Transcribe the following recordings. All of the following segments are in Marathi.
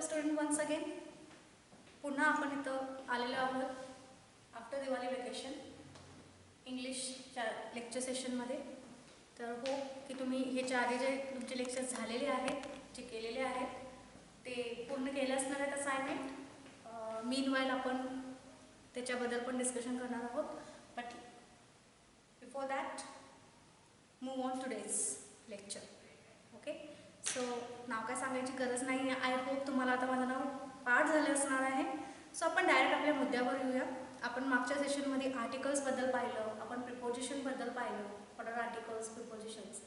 Student once again. पुन्हा आपण इथं आलेलो आहोत आफ्टर दिवाळी वेकेशन इंग्लिशच्या लेक्चर सेशनमध्ये. तर हो की तुम्ही हे चारही जे तुमचे लेक्चर्स झालेले आहेत, जे केलेले आहेत ते पूर्ण केले असणार आहेत असाइनमेंट. मीनवाईल आपण त्याच्याबद्दल पण डिस्कशन करणार आहोत. But before that move on today's lecture. Okay, so नाव काय सांगायची गरज नाही आहे. आय होप तुम्हाला आता माझं नाव पाठ झालं असणार आहे. सो आपण डायरेक्ट आपल्या मुद्द्यावर येऊया. आपण मागच्या सेशनमध्ये आर्टिकल्सबद्दल पाहिलं, आपण प्रिपोजिशनबद्दल पाहिलं, ऑर्डर आर्टिकल्स, प्रिपोजिशन्स,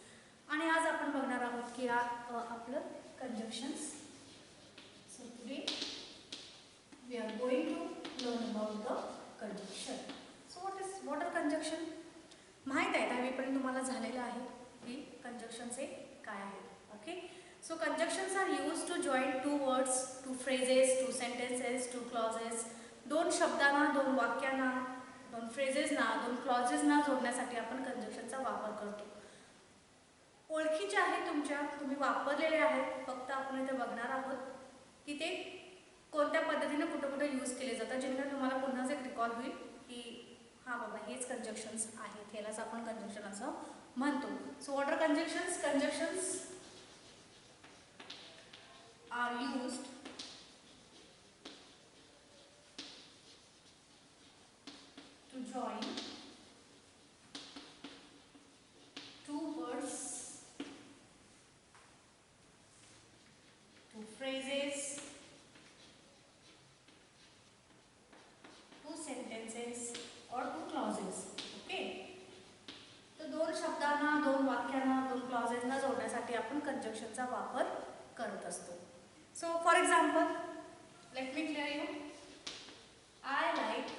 आणि आज आपण बघणार आहोत की आपलं conjunctions. So today we are going to learn about the conjunction. So what are conjunction? माहीत आहे दहावीपर्यंत तुम्हाला झालेलं आहे की कंजक्शन्स हे काय आहेत. Okay, so conjunctions are used to join two words, two phrases, two sentences, two clauses. दोन शब्दांना, दोन वाक्यांना, दोन फ्रेजेसना, दोन क्लॉजेसना जोडण्यासाठी आपण कंजक्शनचा वापर करतो. ओळखीचे आहेत तुमच्या, तुम्ही वापरलेले आहेत, फक्त आपण इथे बघणार आहोत की ते कोणत्या पद्धतीने कुठं कुठं यूज केले जातात, जेणेकरून तुम्हाला पुन्हाच एक रिकॉल होईल की हां बाबा हेच कंजक्शन्स आहेत, ह्यालाच आपण कंजक्शन असं म्हणतो. So what are conjunctions? Conjunctions are used to join two words, two phrases, two sentences or two clauses. Okay, तर दोन शब्दांना, दोन वाक्यांना, दोन क्लॉजेसना जोडण्यासाठी आपण कंजक्शनचा वापर करत असतो. So for example, let me clear you. I like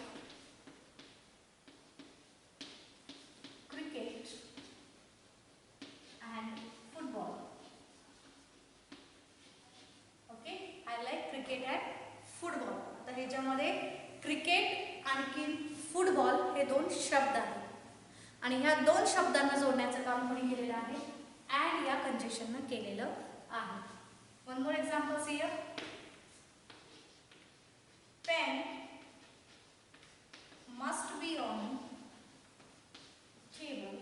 cricket and football. Okay, I like cricket and football. आता ह्याच्यामध्ये क्रिकेट आणखी फुटबॉल हे दोन शब्द आहेत आणि ह्या दोन शब्दांना जोडण्याचं काम कोणी केलेलं आहे? अँड या कंजक्शननं केलेलं आहे. One more example here. Pen must be on table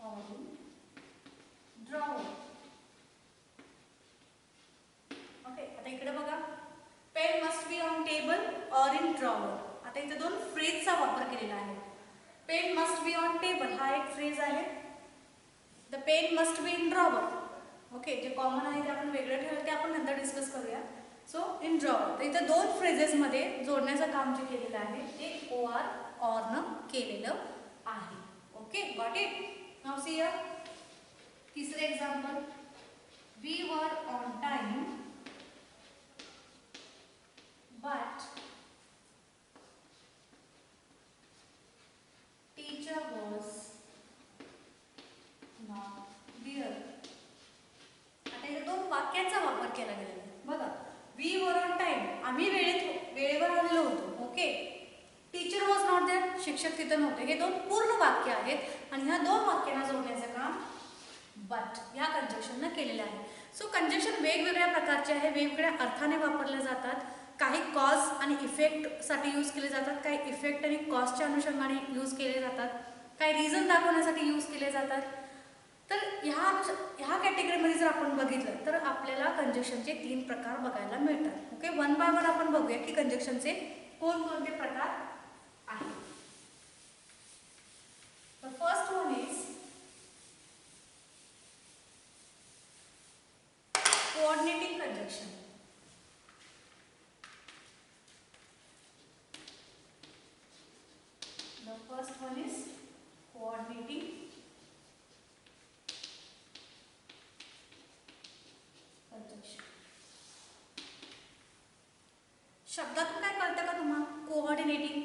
or in drawer. Okay, आता इकडे बघा. Pen must be on table or in drawer. आता इथे दोन फ्रेजचा वापर केलेला आहे. Pen must be on table हा एक फ्रेज आहे. The pen must be in drawer. Okay, जे कॉमन आहे ते आपण वेगळं ठेवलं, ते आपण नंतर डिस्कस करूया. सो इन ड्रॉवर, तर इथं दोन फ्रेजेसमध्ये जोडण्याचं काम जे केलेलं आहे ते ओ आर ऑरनं केलेलं आहे. Okay, got it? Now see here तिसरे example. We were on time but teacher was not there. दोन वाक्यांचा वापर केला गेलेला आहे. बघा, वी वर ऑन टाइम, आम्ही वेळेवर आलेलो होतो. Okay, teacher was not there, शिक्षक तिथं नव्हते. हे दोन पूर्ण वाक्य आहेत आणि ह्या दोन वाक्यांना जोडण्याचं काम बट या कंजक्शननं केलेलं आहे. सो कंजक्शन वेगवेगळ्या प्रकारचे आहे, वेगवेगळ्या अर्थाने वापरले जातात. काही कॉज आणि इफेक्टसाठी यूज केले जातात, काही इफेक्ट आणि कॉजच्या अनुषंगाने यूज केले जातात, काही रिझन दाखवण्यासाठी यूज केले जातात. तर ह्या कॅटेगरीमध्ये जर आपण बघितलं तर आपल्याला कंजक्शनचे 3 प्रकार बघायला मिळतात. ओके, वन बाय वन आपण बघूया की कंजक्शनचे कोणकोणते प्रकार आहेत. The first one is coordinating conjunction. The first one is coordinating शब्दातून काय कळतं का तुम्हाला? Coordinating.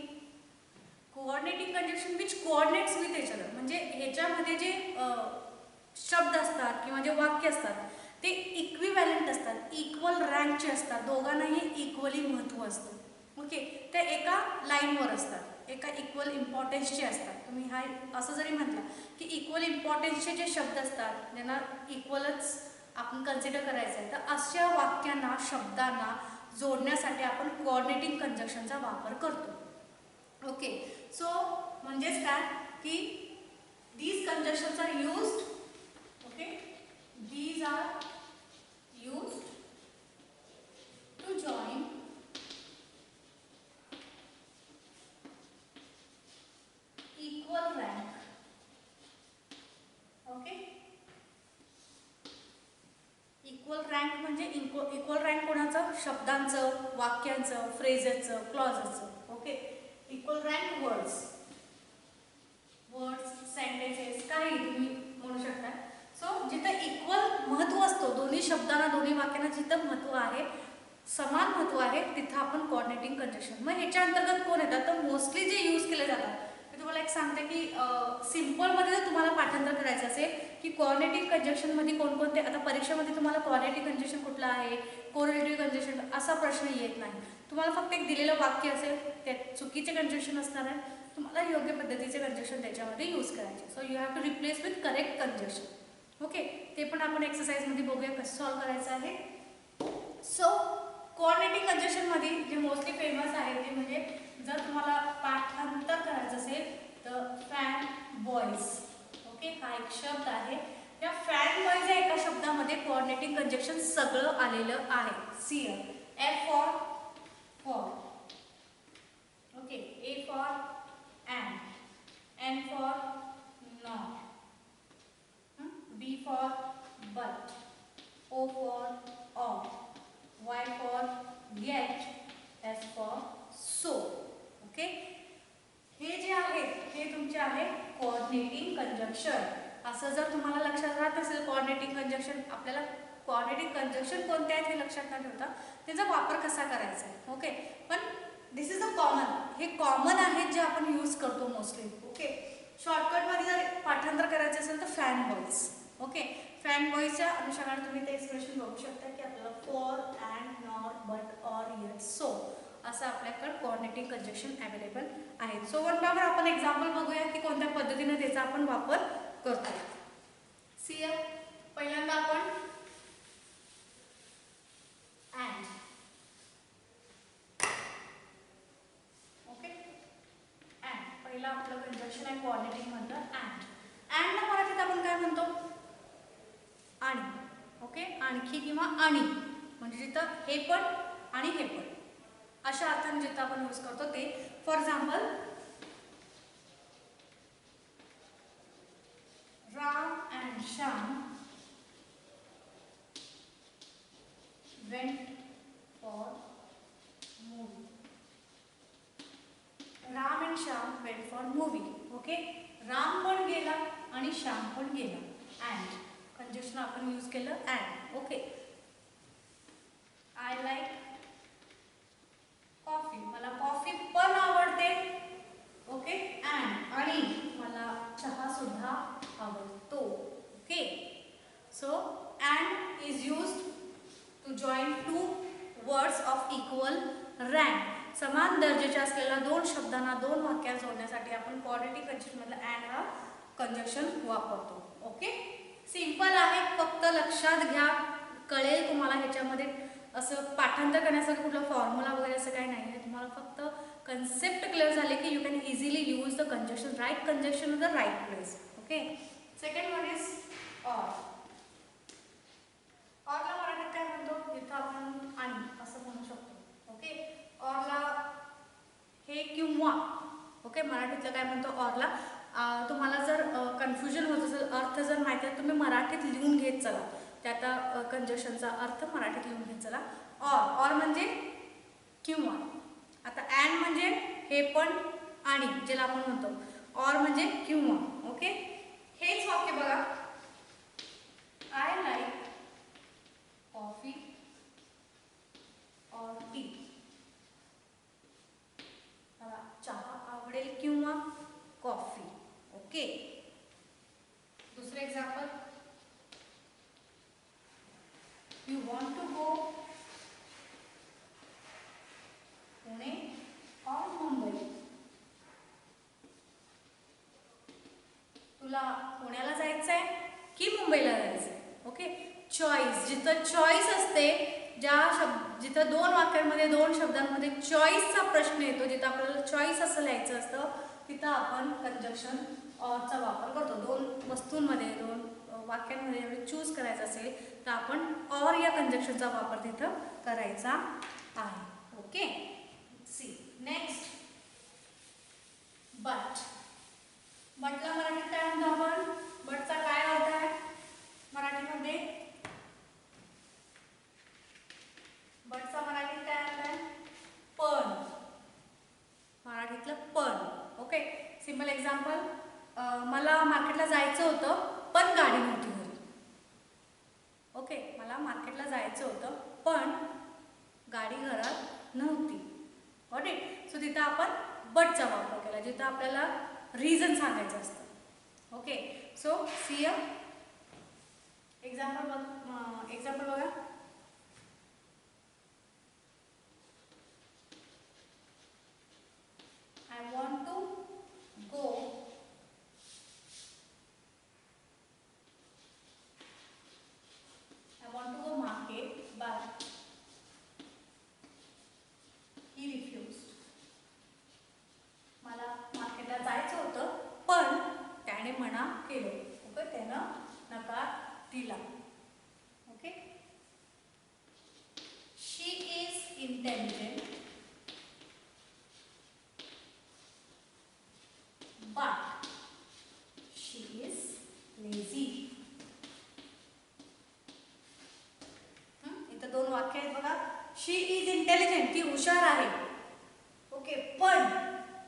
Coordinating conjunction which coordinates with each other. म्हणजे ह्याच्यामध्ये जे शब्द असतात किंवा जे वाक्य असतात ते इक्विव्हॅलंट असतात, इक्वल रँकचे असतात, दोघांनाही इक्वली महत्त्व असतं. ओके, ते एका लाईनवर असतात, एका इक्वल इम्पॉर्टन्सचे असतात. तुम्ही हा असं जरी म्हटलं की इक्वल इम्पॉर्टन्सचे जे शब्द असतात ज्यांना इक्वलच आपण कन्सिडर करायचं आहे, तर अशा वाक्यांना शब्दांना जोडण्यासाठी आपण कोऑर्डिनेटिंग कंजक्शनचा वापर करतो. ओके, सो म्हणजेच काय की these conjunctions are used, okay, these are used to join equal rank, okay, equal rank म्हणजे इक्वल रँक कोणाचं, शब्दांचं, वाक्यांचं, फ्रेजेसचं, क्लॉजेसचं. Okay, equal rank words sentences काही तुम्ही म्हणू शकता. सो जिथं इक्वल महत्त्व असतो, दोन्ही शब्दांना दोन्ही वाक्यांना जिथं महत्त्व आहे, समान महत्त्व आहे, तिथं आपण कोऑर्डिनेटिंग कंजक्शन. मग ह्याच्या अंतर्गत कोण येतात, तर मोस्टली जे यूज केले जातात, मी तुम्हाला एक सांगते की सिम्पलमध्ये जर तुम्हाला पाठांतर करायचं असेल की कोऑर्डिनेटिंग कंजक्शनमध्ये कोणकोणते, आता परीक्षेमध्ये तुम्हाला कोऑर्डिनेटिंग कंजक्शन कुठलं आहे, कोरिलेटिव्ह कंजक्शन असा प्रश्न येत नाही. तुम्हाला फक्त एक दिलेलं वाक्य असेल, त्यात चुकीचे कंजक्शन असणार आहे, तुम्हाला योग्य पद्धतीचे कंजक्शन त्याच्यामध्ये यूज करायचे. So you have to replace with correct conjunction. Okay, ते पण आपण एक्सरसाइजमध्ये बघूया कसं सॉल्व्ह करायचं आहे. सो कोऑर्डिनेटिंग कंजक्शनमध्ये जे मोस्टली फेमस आहे ते म्हणजे जर तुम्हाला पाठांतर करायचं असेल तर फॅन बॉयज. ओके, हा एक शब्द आहे. या फॅन बॉयज या एका शब्दामध्ये कोऑर्डिनेटिंग कंजक्शन सगळं आलेलं आहे. See F for for, okay, A for and, N for not, B for but, O for or, Y for yet, S for so. Okay, हे जे आहे हे तुमचे आहे कोऑर्डिनेटिंग कंजक्शन. असं जर तुम्हाला लक्षात राहत असेल कोऑर्डिनेटिंग कंजक्शन, आपल्याला कोऑर्डिनेटिंग कंजक्शन कोणते आहेत हे लक्षात न ठेवता त्याचा वापर कसा करायचा आहे. ओके, पण दिस इज अ कॉमन, हे कॉमन आहेत जे आपण यूज करतो मोस्टली. ओके, शॉर्टकटमध्ये जर पाठांतर करायचं असेल तर फॅन बॉयज. ओके, फॅन बॉयजच्या अनुषंगाने तुम्ही ते एक्सप्रेशन बघू शकता की आपल्याला for, and, not, but, or, eight, so असं आपल्याकडे कोऑर्डिनेटिंग कंजक्शन अवेलेबल आहे. सो वन बाय वन आपण एक्झाम्पल बघूया की कोणत्या पद्धतीने त्याचा आपण वापर करतो. सी पहिल्यांदा आपण अँड. पहिला आपलं कंजक्शन आहे कोऑर्डिनेटिंग मधलं अँड. अँडला मराठीत आपण काय म्हणतो, आणि. ओके, आणखी किंवा आणि, म्हणजे जिथं हे पण आणि हे पण अशा अर्थाने जिथं आपण यूज करतो ते. For example, Ram and Shyam went for movie. Ram and Shyam went for movie. Okay, Ram पण गेला आणि श्याम पण गेला. अँड कंजक्शन आपण यूज केलं and. Okay, I like coffee, मला कॉफी पण आवडते. ओके, अँड आणि मला चहा सुद्धा आवडतो. Okay, so and is used to join two words of equal rank. समान दर्जाचे असलेल्या दोन शब्दांना दोन वाक्यात जोडण्यासाठी आपण कोऑर्डिनेटिंग कंजक्शन मधलं अँड हा कंजक्शन वापरतो. ओके, सिंपल आहे, फक्त लक्षात घ्या, कळेल तुम्हाला. ह्याच्यामध्ये असं पाठांतर करण्यासाठी कुठला फॉर्म्युला वगैरे असं काही नाही आहे. तुम्हाला फक्त कन्सेप्ट क्लिअर झाले की you can easily use the conjunction, right conjunction in the right place. Okay, second one is or. ऑरला मराठीत काय म्हणतो, इथं आपण आणि असं म्हणू शकतो. ओके, ऑरला हे किंवा. ओके, मराठीतलं काय म्हणतो ऑरला. तुम्हाला जर कन्फ्युजन होत असेल, अर्थ जर माहिती आहे, तुम्ही मराठीत लिहून घेत चला, त्या कंजक्शनचा अर्थ मराठीत लिहून घेत चला. ऑर म्हणजे किंवा. आता अँड म्हणजे हे पण आणि, ज्याला आपण म्हणतो. ऑर म्हणजे किंवा. ओके, हेच वाक्य बघा, I like coffee or tea. मला चहा आवडेल किंवा कॉफी. ओके, दुसरं example, you want to go Pune or Mumbai. तुला पुण्याला जायचं आहे की मुंबईला जायचं आहे. ओके, चॉईस, जिथं चॉईस असते, जिथं दोन वाक्यांमध्ये दोन शब्दांमध्ये चॉईसचा प्रश्न येतो, जिथं आपल्याला चॉईस असं लिहायचं असतं, तिथं आपण कंजक्शन ऑरचा वापर करतो. दोन वस्तूंमध्ये दोन वाक्यांमध्ये जेव्हा चूज करायचं असेल तर आपण ऑर या कंजक्शनचा वापर तिथं करायचा आहे. Okay, see next but. बटला मराठीत काय म्हणतो आपण? बटचा काय अर्थ आहे मराठीमध्ये? बटचा मराठीत काय अर्थ आहे? पण. मराठीतलं पण. ओके, सिंपल एक्झाम्पल, मला मार्केटला जायचं होतं पण गाडी नव्हती घरी. ओके, मला मार्केटला जायचं होतं पण गाडी घरात नव्हती. Got it? सो तिथं आपण बटचा वापर केला, जिथं आपल्याला रिझन सांगायचं असतं. Okay, so see a example बघा. I want to go market, but he refused. मला मार्केटला जायचं होतं पण त्याने मना केलं. ओके, त्यानं नकार दिला. Okay, she is intelligent but she is lazy. इथं दोन वाक्य आहेत बघा. शी इज इंटेलिजंट, ती हुशार आहे. ओके, पण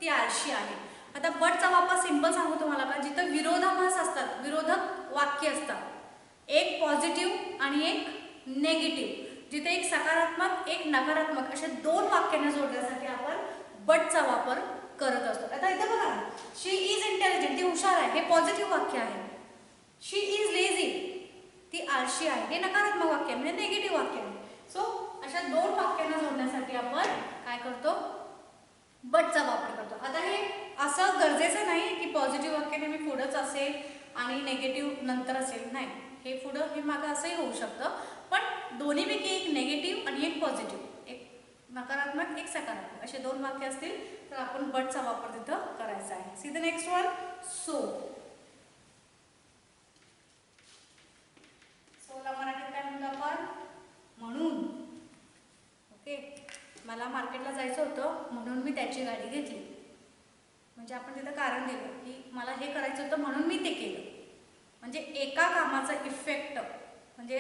ती आळशी आहे. आता बटचा वापर सिंपल सांगू तुम्हाला का, जिथं विरोधाभास असतात, विरोधक वाक्य असतात, एक पॉझिटिव्ह आणि एक नेगेटिव्ह, जिथे एक सकारात्मक एक नकारात्मक असे दोन वाक्यांना जोडण्यासाठी आपण बटचा वापर करत असतो. आता इथं बघा, शी इज इंटेलिजंट, ती हुशार आहे, हे पॉझिटिव्ह वाक्य आहे. शी इज लेझी, ती आळशी आहे, हे नकारात्मक वाक्य म्हणजे नेगेटिव्ह वाक्य आहे. सो अशा दोन वाक्यांना जोडण्यासाठी आपण काय करतो? बटचा वापर करतो. आता हे असं गरजेचं नाही की पॉझिटिव्ह वाक्य नेहमी पुढंच असेल आणि नेगेटिव्ह नंतर असेल. नाही, हे पुढं हे मागं असंही होऊ शकतं, पण दोन्हीपैकी एक नेगेटिव्ह आणि एक पॉझिटिव्ह, एक नकारात्मक एक सकारात्मक असे दोन वाक्य असतील तर आपण बटचा वापर तिथं करायचा आहे. C the next one, so. सोला मराठीत काय म्हणतो आपण? म्हणून. ओके, मला मार्केटला जायचं होतं म्हणून मी त्याची गाडी घेतली. म्हणजे आपण तिथं कारण दिलं की मला हे करायचं होतं म्हणून मी ते केलं. म्हणजे एका कामाचा इफेक्ट, म्हणजे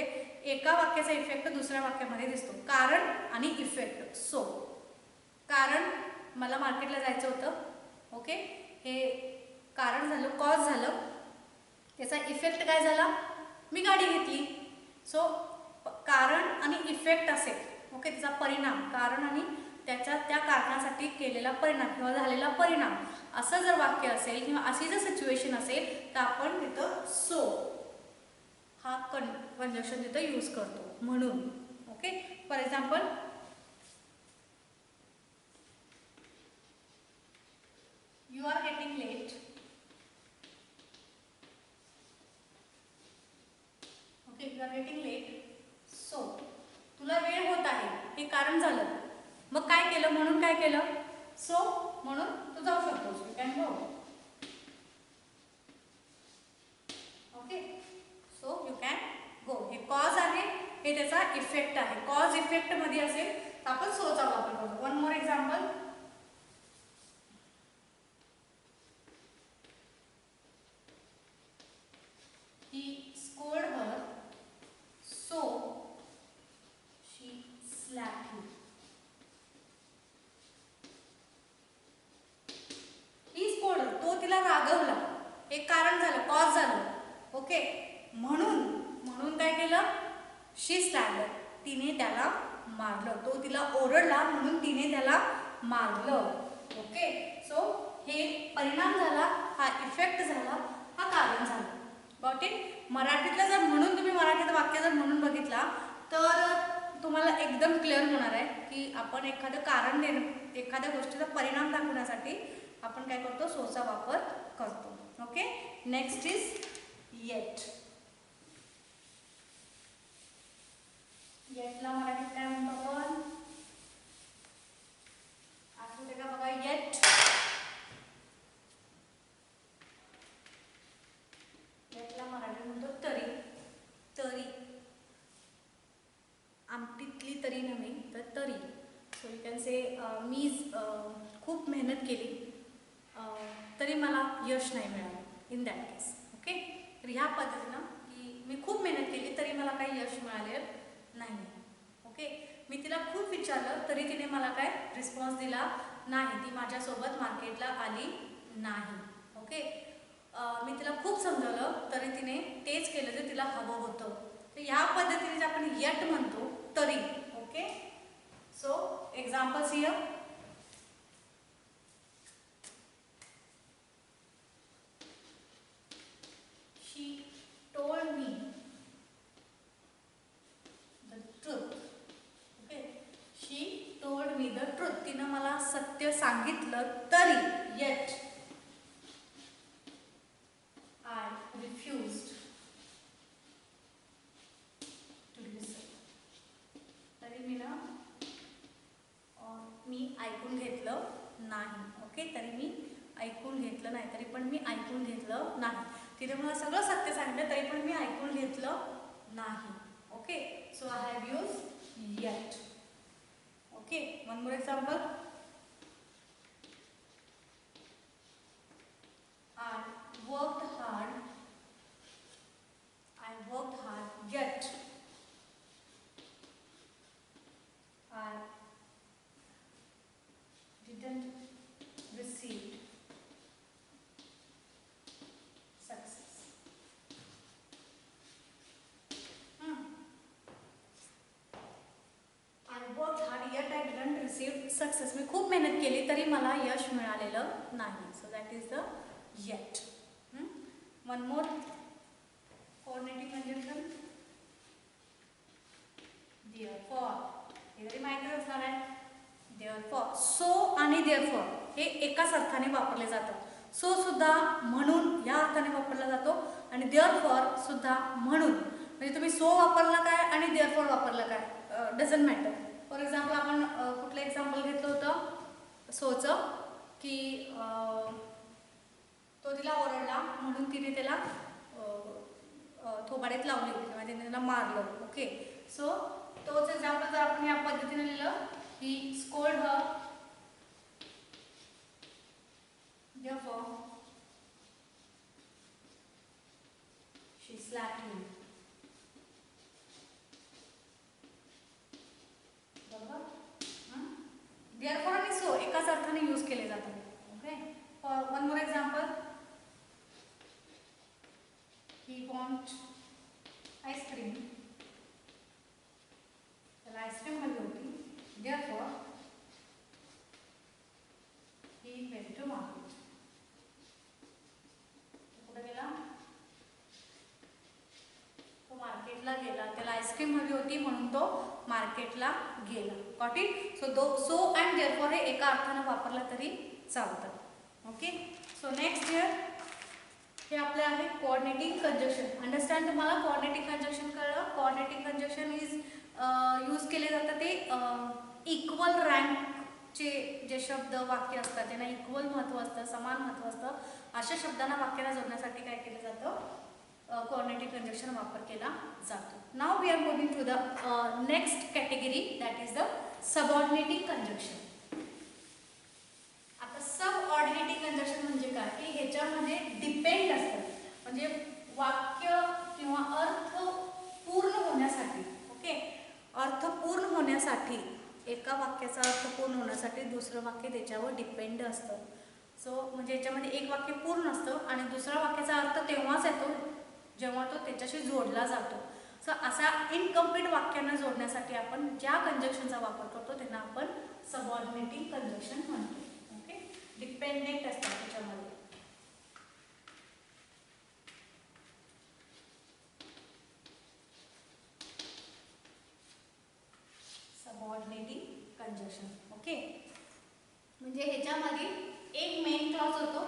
एका वाक्याचा इफेक्ट दुसऱ्या वाक्यामध्ये दिसतो. कारण आणि इफेक्ट. सो कारण, मला मार्केटला जायचं होतं. ओके, हे कारण झालं, कॉज झालं. त्याचा इफेक्ट काय झाला? मी गाडी घेतली. सो कारण आणि इफेक्ट असेल. ओके, त्याचा परिणाम, कारण आणि त्याच्या त्या कारणासाठी केलेला परिणाम किंवा झालेला परिणाम, असं जर वाक्य असेल किंवा अशी जर सिच्युएशन असेल तर आपण तिथं सो हा कंजक्शन तिथं यूज करतो. म्हणून. Okay, for example, you are getting late. Okay, you are getting late. So तुला वेळ होत आहे, हे कारण झालं. मग काय केलं? म्हणून काय केलं? सो म्हणून तू जाऊ शकतोस. You can go. Okay, so you can go. हे कॉज आहे, हे त्याचा इफेक्ट आहे. कॉज इफेक्ट मध्ये असेल तर आपण सोचा वापर करतो. One more example, he scolded her so she slapped him. He scold, तो तिला रागवला, हे कारण झालं, कॉज झालं. ओके, म्हणून काय केलं? शी स्लॅप्ड, तिने त्याला मारलं. तो तिला ओरडला म्हणून तिने त्याला मारलं. ओके, सो हे परिणाम झाला, हा इफेक्ट झाला, हा कारण झालं. Got it? मराठीतलं जर म्हणून तुम्ही मराठीत वाक्य जर म्हणून बघितला तर तुम्हाला एकदम क्लिअर होणार आहे की आपण एखादं कारण एखाद्या गोष्टीचा परिणाम दाखवण्यासाठी आपण काय करतो? सोचा वापर करतो. Okay, next is yet. येटला मराठीत काय म्हणतो आपण? आठवते का बघा? येट. येटला मराठीत म्हणतो तरी. तरी आमटीतली तरी नव्हे तर तरी. सो यू कॅन से मी खूप मेहनत केली तरी मला यश नाही मिळालं, इन दॅट केस. ओके, तर ह्या पद्धतीनं की मी खूप मेहनत केली तरी मला काही यश मिळालेलं नाही. ओके, मी तिला खूप विचारलं तरी तिने मला काय रिस्पॉन्स दिला नाही, ती माझ्यासोबत मार्केटला आली नाही. ओके, मी तिला खूप समजावलं तरी तिने तेच केलं जे तिला हवं होतं. तर ह्या पद्धतीने आपण यट म्हणतो तरी. Okay, so examples here. She told me the truth. Okay, she told me the truth. तिनं मला सत्य सांगितलं तरी येट आय रिफ्युज्ड टू लिसन. तरी मी ऐकून घेतलं नाही. ओके, तरी मी ऐकून घेतलं नाही, तरी पण मी ऐकून घेतलं नाही. तिने मला सगळं सत्य सांगितलं तरी पण मी ऐकून घेतलं नाही. Okay, so I have use eight. Okay, one more example. I worked hard. I worked hard yet I didn't receive success. I worked hard yet I didn't receive success. मी खूप मेहनत केली तरी मला यश मिळालेलं नाही. So that is the yet. One more coordinating conjunction. Therefore. हे तरी माहितीच असणार आहे. Therefore. So आणि therefore हे एकाच अर्थाने वापरले जातात. So सुद्धा म्हणून या अर्थाने वापरला जातो आणि therefore सुद्धा म्हणून. म्हणजे तुम्ही so वापरला काय आणि therefore वापरला काय, डझंट मॅटर. फॉर एक्झाम्पल आपण कुठलं एक्झाम्पल घेतलं होतं सोचं की तो तिला ओरडला म्हणून तिने त्याला थोबाडीत लावली होती किंवा तिने त्याला मारलं. ओके, सो तोच एक्झाम्पल जर आपण या पद्धतीने लिहिलं he scolded her therefore she slapped him. बरोबर. therefore आणि so एकाच अर्थाने यूज केले जातात. Okay, one more example. he want ice cream. त्याला आईस्क्रीम हवी होती. therefore he went to market. कुठे गेला? तो मार्केटला गेला. त्याला आईस्क्रीम हवी होती म्हणून तो मार्केटला गेला. Got it? So and therefore हे एका अर्थाने वापरला तरी चालतं. ओके, सो नेक्स्ट हिअर हे आपले आहे कोऑर्डिनेटिंग कंजक्शन. अंडरस्टँड तुम्हाला कोऑर्डिनेटिंग कंजक्शन कळलं? कोऑर्डिनेटिंग कंजक्शन इज यूज केले जातात ते इक्वल रँकचे जे शब्द वाक्य असतात त्यांना इक्वल महत्त्व असतं, समान महत्त्व असतं. अशा शब्दांना वाक्याला जोडण्यासाठी काय केलं जातं? कोऑर्डिनेटिंग कंजक्शन वापर केला जातो. Now we are moving to the next category, that is the subordinating conjunction. आता सबऑर्डिनेटिंग कंजक्शन म्हणजे काय की ह्याच्यामध्ये डिपेंड असतं. म्हणजे वाक्य किंवा अर्थ पूर्ण होण्यासाठी, ओके, अर्थ पूर्ण होण्यासाठी एका वाक्याचा अर्थ पूर्ण होण्यासाठी दुसरं वाक्य त्याच्यावर डिपेंड असतं. सो म्हणजे याच्यामध्ये एक वाक्य पूर्ण असतं आणि दुसरा वाक्याचा अर्थ तेव्हाच येतो जेव्हा तो त्याच्याशी जोडला जातो. सो असा इनकम्प्लीट वाक्यांना जोडण्यासाठी आपण ज्या कंजक्शनचा वापर करतो त्यांना आपण सबऑर्डिनेटिंग कंजक्शन म्हणतो. ओके, डिपेंडेंट असतात त्याच्यामध्ये. Subordinating conjunction. ओके, म्हणजे ह्याच्यामध्ये एक मेन क्लॉज होतो.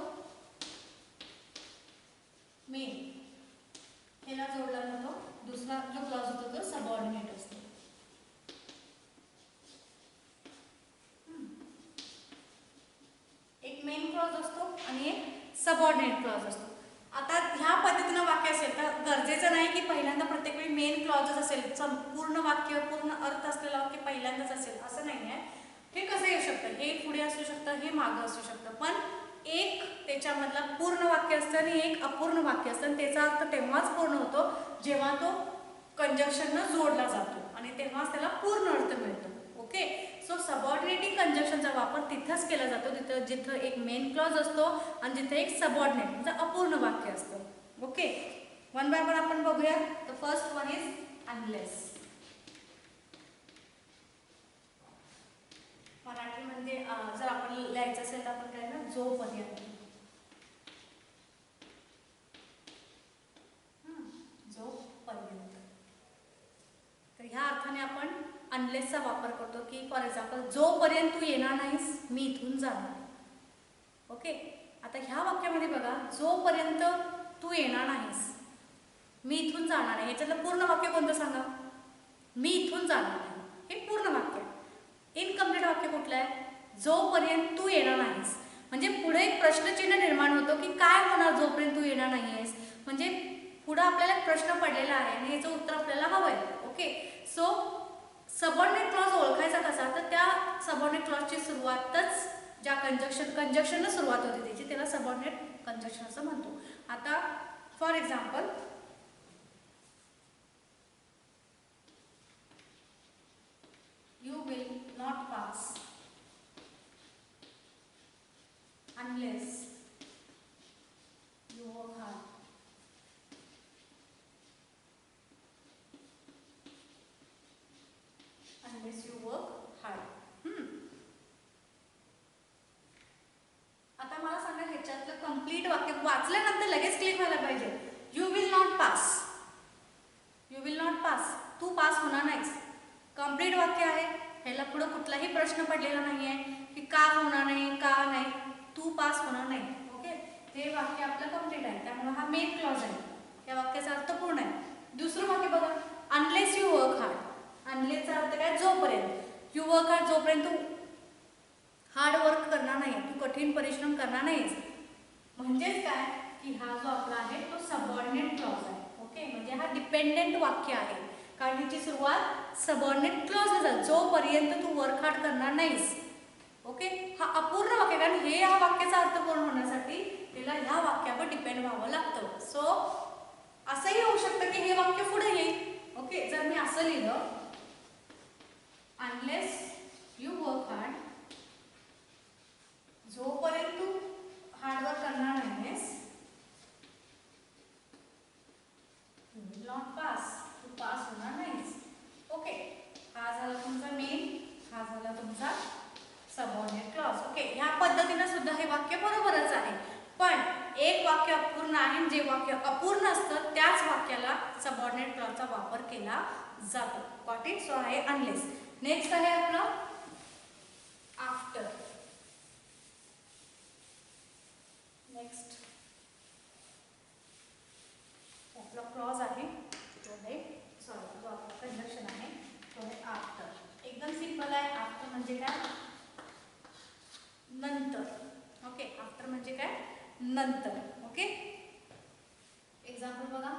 मेन ह्याला जोडला जातो. दुसरा जो क्लॉज होतो तो सबऑर्डिनेट असतो. सबऑर्डिनेट क्लॉज असतो. आता ह्या पद्धतीनं वाक्य असेल तर गरजेचं नाही की पहिल्यांदा प्रत्येक वेळी मेन क्लॉजच असेल, संपूर्ण वाक्य पूर्ण अर्थ असलेलं वाक्य पहिल्यांदाच असेल असं नाही आहे. हे कसं येऊ शकतं, हे पुढे असू शकतं, हे मागं असू शकतं, पण एक त्याच्यामधला पूर्ण वाक्य असतं आणि एक अपूर्ण वाक्य असतं आणि त्याचा अर्थ तेव्हाच पूर्ण होतो जेव्हा तो कंजक्शननं जोडला जातो आणि तेव्हाच त्याला पूर्ण अर्थ मिळतो. ओके, सो सबऑर्डिनेटिंग कंजक्शनचा वापर तिथंच केला जातो जिथं एक मेन क्लॉज असतो आणि जिथे एक सबऑर्डिनेट म्हणजे अपूर्ण वाक्य असतं. ओके, वन बाय वन आपण बघूया. The first one is unless. मराठीमध्ये जर आपण लिहायचं असेल तर आपण काय ना, जोपर्यंत. जोपर्यंत. तर ह्या अर्थाने आपण अनलेसचा वापर करतो की फॉर एक्झाम्पल, जोपर्यंत तू येणार नाहीस मी इथून जाणार. ओके, आता ह्या वाक्यामध्ये बघा, जोपर्यंत तू येणार नाहीस मी इथून जाणार नाही. ह्याच्यातलं पूर्ण वाक्य कोणतं सांगा, मी इथून जाणार नाही, हे पूर्ण वाक्य. इनकम्प्लीट वाक्य कुठलं आहे, जोपर्यंत तू येणार नाहीस. म्हणजे पुढे एक प्रश्नचिन्ह निर्माण होतो की काय होणार जोपर्यंत तू येणार नाही आहेस. म्हणजे पुढे आपल्याला एक प्रश्न पडलेला आहे आणि याचं उत्तर आपल्याला हवं आहे. ओके, सो सबऑर्डिनेट क्लॉज ओळखायचा कसा, तर त्या सबऑर्डिनेट क्लॉजची सुरुवातच ज्या कंजक्शननं सुरुवात होते त्याची, त्याला सबऑर्डिनेट कंजक्शन असं म्हणतो. आता for example, you will not pass unless you work hard. Unless you work hard. आता मला सांगा, ह्याच्यातलं कंप्लीट वाक्य वाचल्यानंतर लगेच क्लिक व्हायला पाहिजे. You will not pass, you will not pass, तू पास होणार नाहीस. कंप्लीट वाक्य आहे, ह्याला पुढे कुठलाही प्रश्न पडलेला नाही आहे की का होणार नाही, का नाही, तू पास होणार नाही. ओके, हे वाक्य आपलं कंप्लीट आहे, त्यामुळे हा मेन क्लॉज आहे, या वाक्याचा अर्थ पूर्ण आहे. दुसरं वाक्य बघा, अनलेस यू वर्क हार्ड. अनलेसचा अर्थ काय, जोपर्यंत. यू वर्क हार्ड, जोपर्यंत तू हार्ड वर्क करणार नाही, तू कठीण परिश्रम करणार नाहीस. म्हणजेच काय की हा जो आपला आहे तो सबऑर्डिनेट क्लॉज आहे. ओके, म्हणजे हा डिपेंडेंट वाक्य आहे, कारण ह्याची सुरुवात सबऑर्डिनेट क्लॉजने झाली, जोपर्यंत तू वर्क हार्ड करणार नाहीस. ओके, हा अपूर्ण वाक्य, कारण हे या वाक्याचा अर्थ पूर्ण होण्यासाठी त्याला ह्या वाक्यावर डिपेंड व्हावं लागतं. सो असंही होऊ शकतं की हे वाक्य पुढे येईल. ओके, जर मी असं लिहिलं, अनलेस यू वर्क हार्ड, जोपर्यंत तू हार्डवर्क करणार नाहीस, यू विल नॉट पास, तू पास होणार नाहीस. ओके, हा झाला तुमचा मेन, हा झाला तुमचा सबऑर्डिनेट क्लॉज. ओके, ह्या पद्धतीने सुद्धा हे वाक्य बरोबरच आहे, पण एक वाक्य अपूर्ण आहे, जे वाक्य अपूर्ण असतं त्याच वाक्याला सबऑर्डिनेट क्लॉजचा वापर केला जातो. Got it? सो आहे अनलेस. नेक्स्ट आहे आपलं आफ्टर. नेक्स्ट आपला क्लॉज आहे तो आहे, सॉरी, जो आपला कंजक्शन आहे तो आहे आफ्टर. एकदम सिंपल आहे. आफ्टर म्हणजे काय, नंतर. ओके, आफ्टर म्हणजे काय, नंतर. ओके, एक्झाम्पल बघा,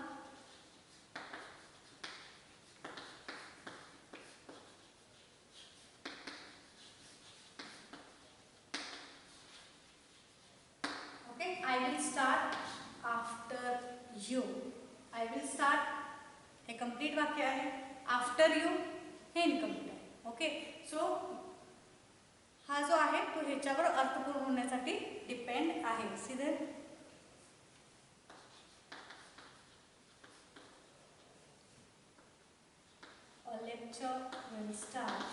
okay, I will start after you. I will start हे कंप्लीट वाक्य आहे, आफ्टर यू हे इनकम्प्लीट आहे. ओके, सो हा जो आहे तो ह्याच्यावर अर्थपूर्ण होण्यासाठी डिपेंड आहे. सीधे a lecture will start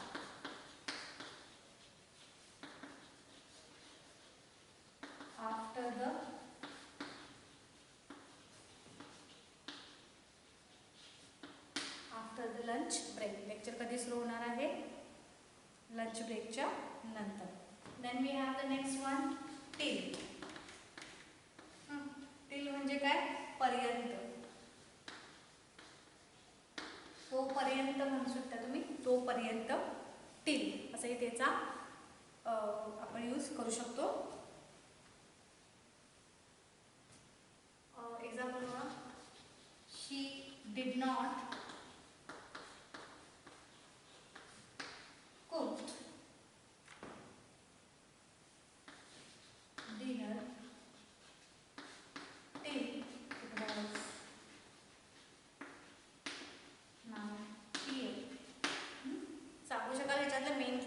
after the lunch break. Lecture कधी सुरू होणार आहे, लंच ब्रेकच्या नंतर. Then we have the next one, till. Till म्हणजे काय, पर्यंत. तोपर्यंत म्हणू शकता तुम्ही, तोपर्यंत टिल असंही त्याचा आपण यूज करू शकतो.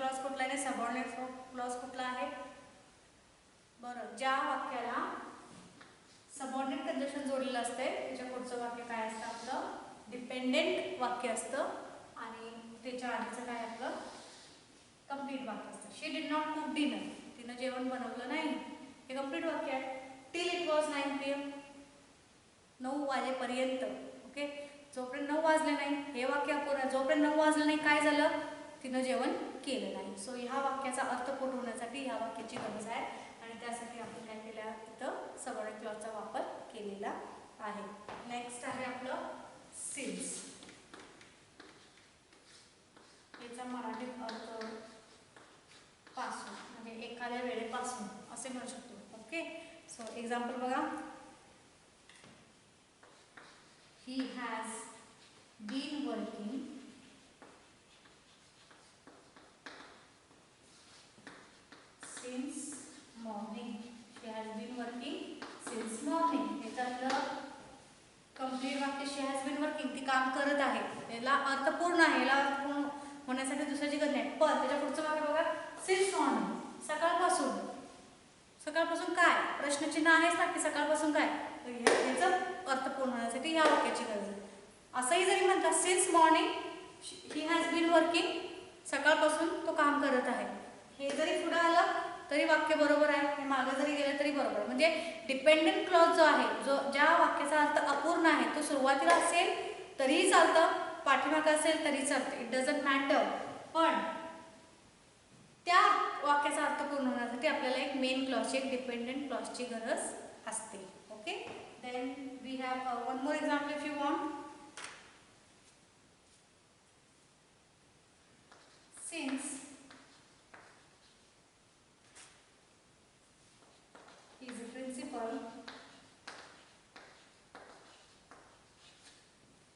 क्लॉज कुठला आहे, सबऑर्डिनेट क्लॉज कुठला आहे. बरं, ज्या वाक्याला सबऑर्डिनेट कंजक्शन जोडलेलं असते त्याच्या पुढचं वाक्य काय असतं, आपलं डिपेंडेंट वाक्य असतं आणि त्याच्या आधीचं काय आपलं कंप्लीट वाक्य असतं. शी डिड नॉट कुक डिनर, तिनं जेवण बनवलं नाही, हे कंप्लीट वाक्य आहे. टिल इट वॉज 9 PM, 9 वाजेपर्यंत. ओके, जोपर्यंत 9 वाजले नाही हे वाक्य अपूर्ण. जोपर्यंत 9 वाजलं नाही काय झालं, तिनं जेवण केलं नाही. सो ह्या वाक्याचा अर्थ पूर्ण होण्यासाठी ह्या वाक्याची गरज आहे आणि त्यासाठी आपण काय केलं, तिथं सबऑर्डिनेट क्लॉजचा वापर केलेला आहे. नेक्स्ट आहे आपलं सिन्स. याचा मराठीत अर्थ पासून म्हणजे एखाद्या वेळेपासून असे म्हणू शकतो. ओके, सो एक्झाम्पल बघा. He has been working since morning. She has been working since morning. याच्यातलं कंप्लीट वाक्य शी हॅज बीन वर्किंग, ती काम करत आहे, याला अर्थ पूर्ण आहे. याला अर्थ पूर्ण होण्यासाठी दुसऱ्याची गरज नाही. पण त्याच्या पुढचं वाक्य बघा, सिन्स मॉर्निंग, सकाळपासून. सकाळपासून काय, प्रश्नचिन्ह आहेच ना की सकाळपासून काय, याचा अर्थ पूर्ण होण्यासाठी ह्या वाक्याची गरज आहे. असंही जरी म्हणतात since morning he has been working, सकाळपासून तो काम करत आहे, हे जरी पुढे आलं तरी वाक्य बरोबर आहे, हे मागे जरी गेलं तरी बरोबर आहे. म्हणजे डिपेंडंट क्लॉज जो आहे, जो ज्या वाक्याचा अर्थ अपूर्ण आहे तो सुरुवातीला असेल तरीही चालतं, पाठीमागे असेल तरी चालतं, इट डझंट मॅटर. पण त्या वाक्याचा अर्थ पूर्ण होण्यासाठी आपल्याला एक मेन क्लॉजची, एक डिपेंडंट क्लॉजची गरज असते. Okay, then we have one more example if you want. Since he is a principal,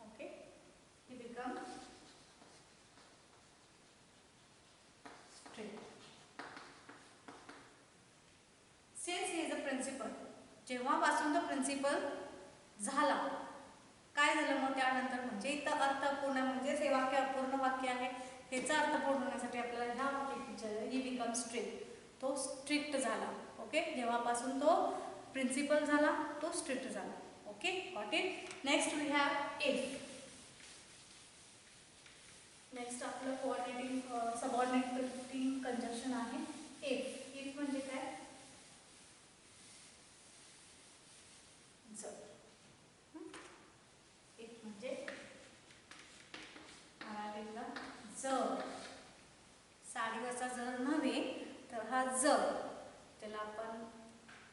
okay, he becomes strict. Since he is a principal, जेव्हापासून तो प्रिन्सिपल झाला, काय झालं मग त्यानंतर, म्हणजे इथं अर्थ पूर्ण म्हणजेच हे वाक्य अपूर्ण वाक्य आहे, ह्याचा अर्थ पूर्ण होण्यासाठी आपल्याला ह्या वाक्याची ही बिकम स्ट्रिक्ट, तो स्ट्रिक्ट झाला. ओके, जेव्हापासून तो प्रिन्सिपल झाला तो स्ट्रिक्ट झाला. Okay, got it. Next we have if. Next आपलं कोऑर्डिनेटिंग सबऑर्डिनेटिंग कंजक्शन आहे इफ. इफ म्हणजे काय, जर. इफ म्हणजे मराठीतला जर, साडीवरचा जर नव्हे तर हा जर, त्याला आपण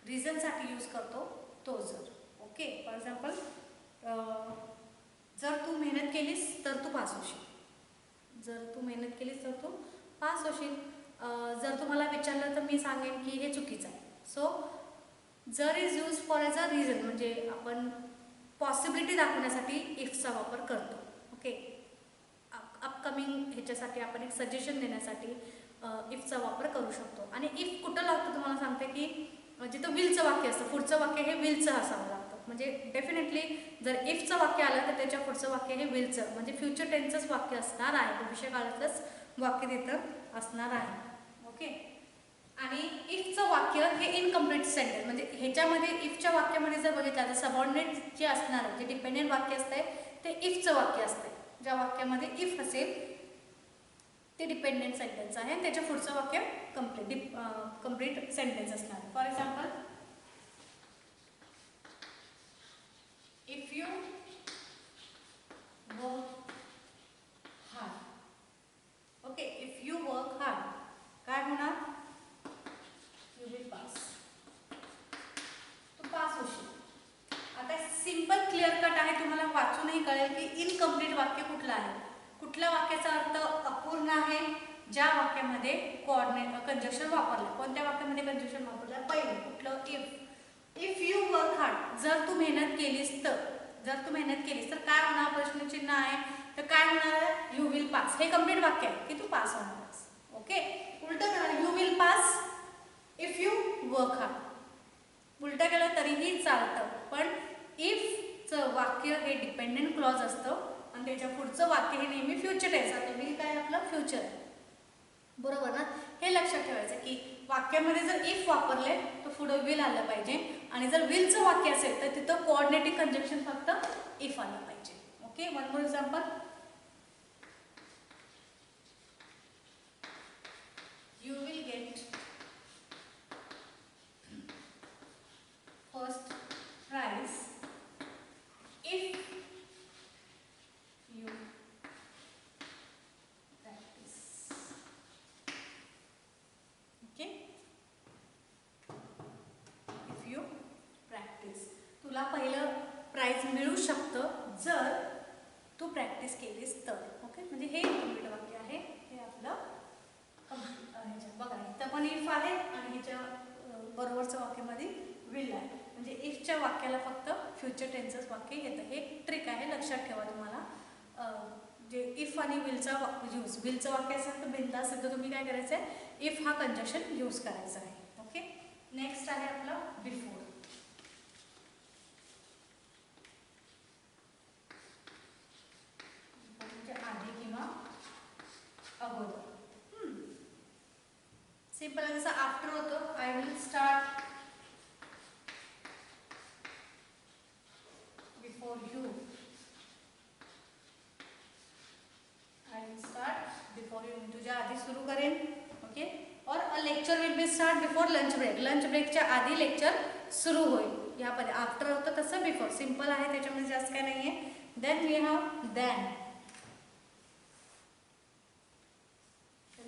रिझनसाठी यूज करतो तो जर. ओके, फॉर एक्झाम्पल जर तू मेहनत केलीस तर तू पास होशील, जर तू मेहनत केलीस तर तू पास होशील. जर तुम्हाला विचारलं तर मी सांगेन की हे चुकीचं आहे. सो जर is use for as a reason, म्हणजे आपण पॉसिबिलिटी दाखवण्यासाठी इफचा वापर करतो. ओके, अपकमिंग ह्याच्यासाठी आपण एक सजेशन देण्यासाठी इफचा वापर करू शकतो. आणि इफ कुठं लागतं तुम्हाला सांगते की जिथं विलचं वाक्य असतं, पुढचं वाक्य हे विलचं असावं लागतं. म्हणजे डेफिनेटली जर इफचं वाक्य आलं तर त्याच्या पुढचं वाक्य हे विलचं म्हणजे फ्युचर टेन्सच वाक्य असणार आहे, भविष्यकाळातलंच वाक्य तिथं असणार आहे. ओके, आणि इफचं वाक्य हे इनकम्प्लीट सेंटेन्स, म्हणजे ह्याच्यामध्ये इफच्या वाक्यामध्ये जर बघितलं तर सबऑर्डिनेट जे असणार जे डिपेंडेंट वाक्य असते ते इफचं वाक्य असते. ज्या वाक्यामध्ये इफ असेल ते डिपेंडेंट सेंटेन्स आहे, त्याच्या पुढचं वाक्य कंप्लीट सेंटेन्स असणार. For example, if you work hard. Okay, if you work hard काय होणार, यू विल पास, तू पास होशील. आता सिंपल क्लिअर कट आहे, तुम्हाला वाचूनही कळेल की इनकम्प्लीट वाक्य कुठलं आहे, कुठल्या वाक्याचा अर्थ अपूर्ण आहे, ज्या वाक्यामध्ये कोऑर्डिनेट कंजक्शन वापरलं. कोणत्या वाक्यामध्ये कंजक्शन वापरलं, पहिलं कुठलं, if. If you work hard, जर तू मेहनत केलीस तर, जर तू मेहनत केलीस तर काय होणार, प्रश्नचिन्ह आहे तर काय होणार, यू विल पास. हे कंप्लीट वाक्य आहे की तू पास होणारस. ओके, उलटं करा, you will pass if you work hard. उलटं केलं तरीही चालतं, पण इफचं वाक्य हे डिपेंडेंट क्लॉज असतं आणि त्याच्या पुढचं वाक्य हे नेहमी फ्युचर टेन्स आहे. तुम्ही काय आपलं फ्युचर आहे, बरोबर लक्षात ठेवायचं की वाक्यामध्ये जर इफ वापरले तर पुढे विल आलं पाहिजे, आणि जर विलचं वाक्य असेल तर तिथं कोऑर्डिनेटिंग कंजक्शन फक्त इफ आलं पाहिजे. Okay, one more example. You will get first prize if you practise. Okay, if you practise. तुला पहिलं प्राइज मिळू शकतं जर तू प्रॅक्टिस केलीस तर. ओके, म्हणजे हे कंप्लीट वाक्य आहे. हे आपलं बघा, इथं पण इफ आहे आणि ह्याच्या बरोबरच्या वाक्यामध्ये विल आहे. म्हणजे इफच्या वाक्याला फक्त फ्युचर टेन्सच वाक्य येतं. हे ट्रिक आहे, लक्षात ठेवा तुम्हाला. जे इफ आणि विलचा यूज, विलचं वाक्य असेल तर बिंदा असेल तर तुम्ही काय करायचं आहे, इफ हा कंजक्शन यूज करायचा आहे. ओके, नेक्स्ट आहे आपलं बिफोर. म्हणजे आधी किंवा अगोदर. सिंपल आहे, जसं आफ्टर होतं. I will start before you. I will start before you, तुझ्या आधी सुरू करेन. Okay, or a lecture will be start before lunch break. Lunch ब्रेकच्या आधी लेक्चर सुरू होईल. यामध्ये आफ्टर होतं तसं बिफोर. सिंपल आहे, त्याच्यामध्ये जास्त काय नाही आहे. Then we have then.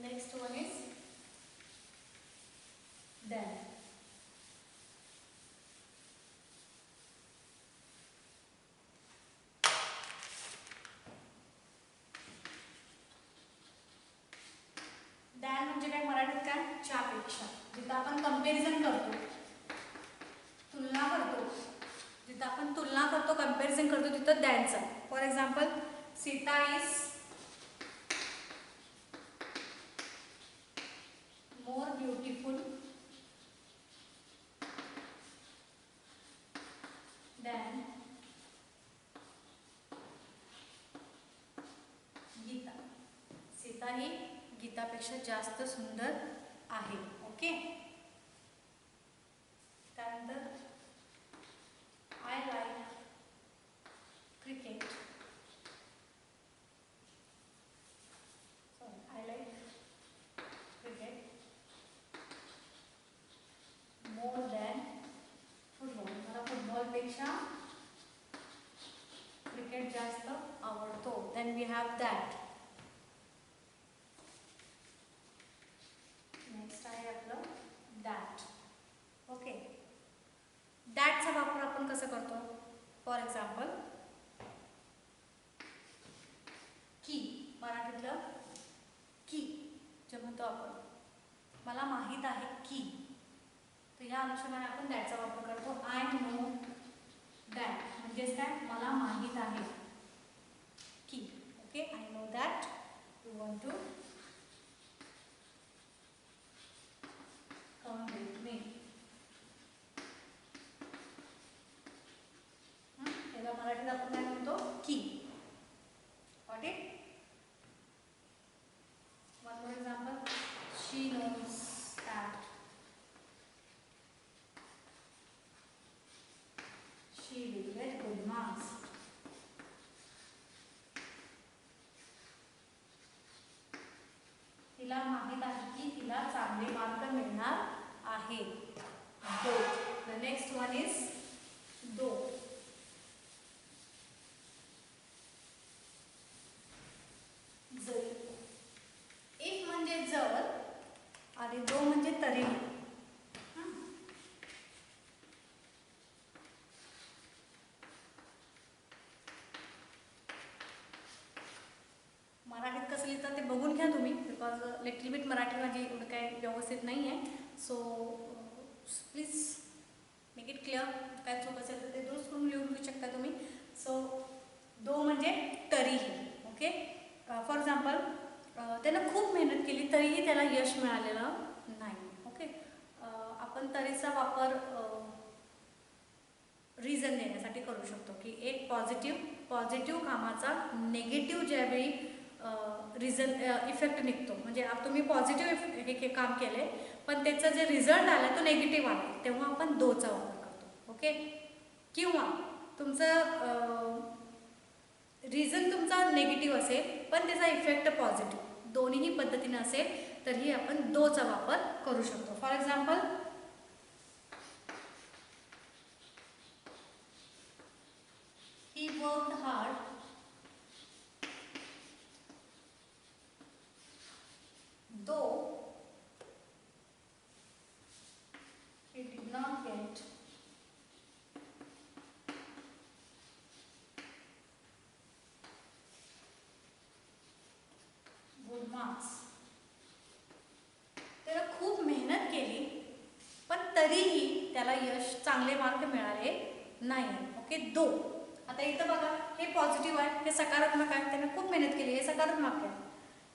Next one is then. then म्हणजे काय मराठीत काय, च्यापेक्षा. जिथं आपण कंपॅरिझन करतो, तुलना करतो, जिथं आपण तुलना करतो, कंपॅरिझन करतो, तिथं दॅनचा. For example, Sita is more beautiful than Gita. Sita ही गीतापेक्षा जास्त सुंदर आहे. ओके, त्यानंतर I like cricket. I like cricket more than football. मला फुटबॉलपेक्षा क्रिकेट जास्त आवडतो. Then we have that. Next आहे आपलं दॅट. ओके, दॅटचा वापर आपण कसं करतो. फॉर एक्झाम्पल, की, मराठीतलं की जे म्हणतो आपण, मला माहीत आहे की, तर या अनुषंगाने आपण दॅटचा वापर करतो. आय नो दॅट म्हणजेच काय, मला माहीत आहे की. Okay, I know that you want to come with me. याला मराठीत आपण काय म्हणतो, की. Got it. One more example, she knows that she will get good marks. तिला माहित आहे की तिला चांगले मार्क मिळणार आहे. दो. द नेक्स्ट वन इज दो. जर. इफ म्हणजे जर आणि दो म्हणजे तरी. मराठीत कसं लिहितात ते बघून घ्या तुम्ही, बिकॉज लिटल बिट मराठी माझी एवढं काय व्यवस्थित नाही आहे. So please make it clear. काय चूक असेल तर ते दुरुस्त करून लिहून घेऊ शकता तुम्ही. सो दो म्हणजे तरीही. ओके, फॉर एक्झाम्पल, त्यानं खूप मेहनत केली तरीही त्याला यश मिळालेलं नाही. ओके, आपण तरीचा वापर रिझन देण्यासाठी करू शकतो की एक पॉझिटिव्ह कामाचा निगेटिव्ह ज्यावेळी इफेक्ट निघतो. म्हणजे तुम्ही पॉझिटिव्ह हे काम केले पण त्याचा जे रिझल्ट आला तो निगेटिव्ह आला, तेव्हा आपण दोचा वापर करतो. ओके. किंवा तुमचं रिझन तुमचा निगेटिव्ह असेल पण त्याचा इफेक्ट पॉझिटिव्ह, दोन्हीही पद्धतीने असेल तरीही आपण दोचा वापर करू शकतो. For example, he worked hard though he did not get good marks. त्याला खूप मेहनत केली पण तरीही त्याला यश, चांगले मार्क मिळाले नाही. ओके. दो. आता इथं बघा, हे पॉझिटिव्ह आहे, हे सकारात्मक आहे. त्याने खूप मेहनत केली, हे सकारात्मक आहे.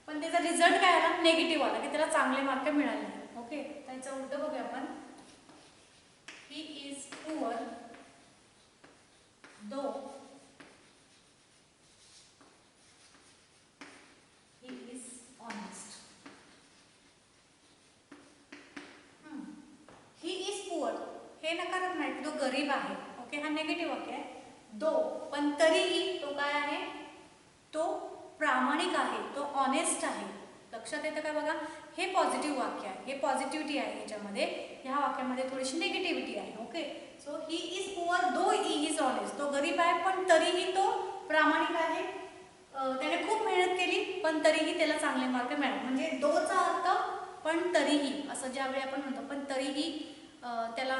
पण त्याचा रिझल्ट काय आला? निगेटिव्ह आला, की त्याला चांगले मार्क मिळाले. ओके. त्याचं उलट बघूया आपण. He is poor though he is honest. He is poor हे नकारात्मक नाही, तो गरीब आहे. ओके. हा निगेटिव्ह वाक्य आहे. दो, पण तरीही तो काय आहे? तो प्रामाणिक आहे, तो ऑनेस्ट आहे. लक्षात येतं का? बघा, हे पॉझिटिव्ह वाक्य आहे, हे पॉझिटिव्हिटी आहे याच्यामध्ये. ह्या वाक्यामध्ये थोडीशी निगेटिव्हिटी आहे. Okay. So he is poor though he is honest. तो गरीब आहे पण तरीही तो प्रामाणिक आहे. त्याने खूप मेहनत केली पण तरीही त्याला चांगले मार्क मिळाले. म्हणजे दोचा अर्थ पण तरीही, असं ज्यावेळी आपण म्हणतो पण तरीही त्याला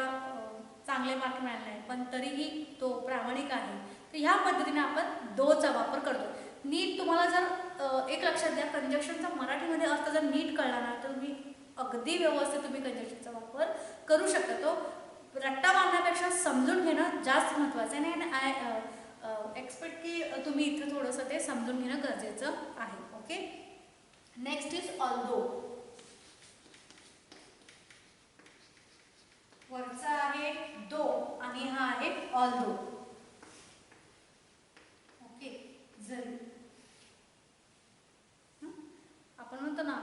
चांगले मार्क मिळाले नाही पण तरीही तो प्रामाणिक आहे, तर ह्या पद्धतीने आपण दोचा वापर करतो. नीट तुम्हाला जर एक लक्षात द्या, कंजक्शनचा मराठीमध्ये अर्थ जर नीट कळला ना तर तुम्ही अगदी व्यवस्थित तुम्ही कंजक्शनचा वापर करू शकता. तो रट्टा मारण्यापेक्षा समजून घेणं जास्त महत्त्वाचं आहे. आणि आय एक्सपेक्ट की तुम्ही इथे थोडंसं ते समजून घेणं गरजेचं आहे. ओके. Next is although. वरचा आहे दो आणि हा आहे ऑल्दो. ओके. जरी आपण म्हणतो ना,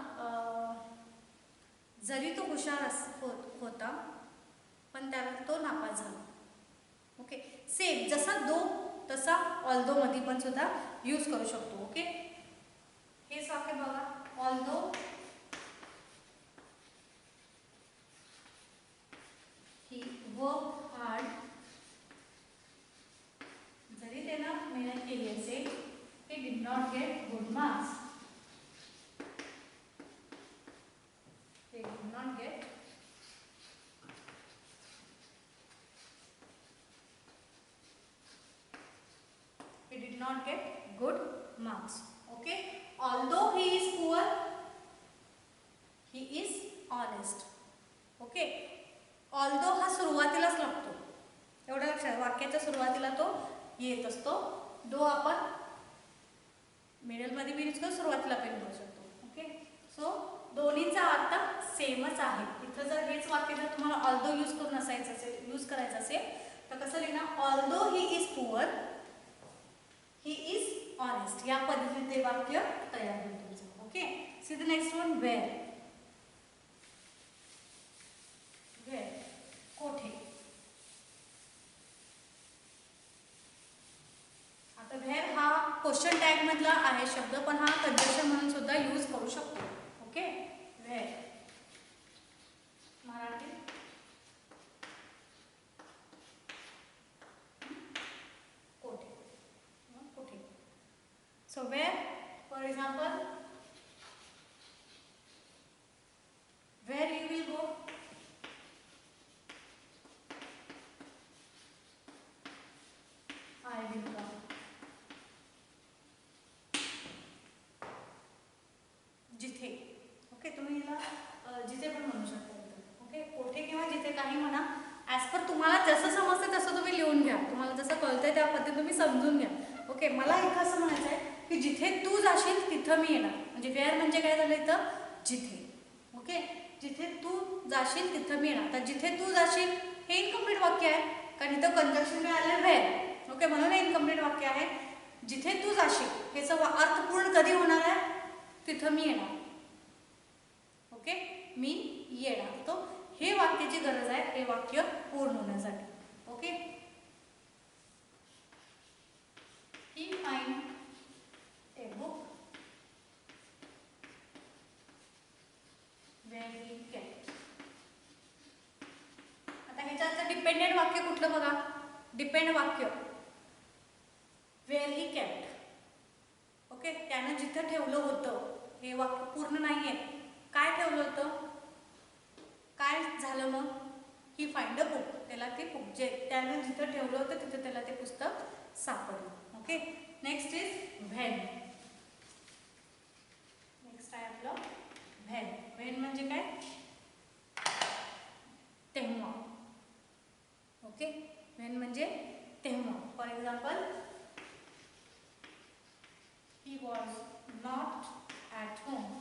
जरी तो हुशार होता पण त्याला तो नापास झाला. ओके. सेम जसा दो तसा ऑल्दो मध्ये पण सुद्धा यूज करू शकतो. ओके. हेच वाक्य बघा, ऑल्दो he worked hard, जरी त्यानं मेहनत केली असेल, he did not get good marks. He did not get good marks. Okay. Although he is poor, he is honest. Okay. Although हा सुरुवातीलाच लागतो, एवढं लक्षात. वाक्याच्या सुरुवातीला तो येत असतो. दो आपण मिडल मध्ये भी यूज करू, सुरुवातीला पण करू शकतो. ओके. सो दोन्हीचा अर्थ सेमच आहे. इथं जर हेच वाक्य जर तुम्हाला ऑल्दो यूज करून असायचं असेल, यूज करायचं असेल तर कसं लिहिणार? Although he is poor he is honest. या पद्धतीने ते वाक्य तयार होईल तुमचं. Okay. See the next one, where. Where कोठे. आता वेअर हा क्वेश्चन टॅग मधला आहे शब्द पण हा कंजक्शन म्हणून सुद्धा यूज करू शकतो. ओके. वेअर मराठी कोठे. कोठे. So where for example, where you will go. I will come. जिथे. ओके. तुम्ही याला जिथे पण म्हणू शकता. ओके. कोठे किंवा जिथे काही म्हणा, ॲज पर तुम्हाला जसं समजतं तसं तुम्ही लिहून घ्या. तुम्हाला जसं कळतंय त्या पद्धतीने तुम्ही समजून घ्या. ओके. मला इथं असं म्हणायचं आहे की जिथे तू जाशील तिथं मी येणार. म्हणजे वेअर म्हणजे काय झालं इथं? जिथे. ओके. जिथे तू जाशील तिथं मी येणार. तर जिथे तू जाशील हे इनकम्प्लीट वाक्य आहे कारण इथं कंजक्शन मिळालं वेअर. ओके. म्हणून हे इनकम्प्लीट वाक्य आहे. जिथे तू जाशील ह्याचा अर्थ पूर्ण कधी होणार आहे? तिथं मी येणार. ओके, मी येणार. तो हे वाक्याची गरज आहे हे वाक्य पूर्ण होण्यासाठी. Okay, he find a book where he kept. आता ह्याच्यातलं डिपेंडेंट वाक्य कुठलं बघा? डिपेंड वाक्य वेअर ही केप्ट. ओके, त्यानं जिथं ठेवलं होतं हे वाक्य पूर्ण नाहीये. काय ठेवलं होतं? काय झालं मग? ही फाइंड अ बुक. त्याला ते बुक जे त्यानं जिथं ठेवलं होतं तिथं त्याला ते पुस्तक सापडलं. Okay, next is when. Next आहे आपलं व्हेन. व्हेन म्हणजे काय? तेव्हा. ओके, व्हेन म्हणजे तेव्हा. For example, he was not at home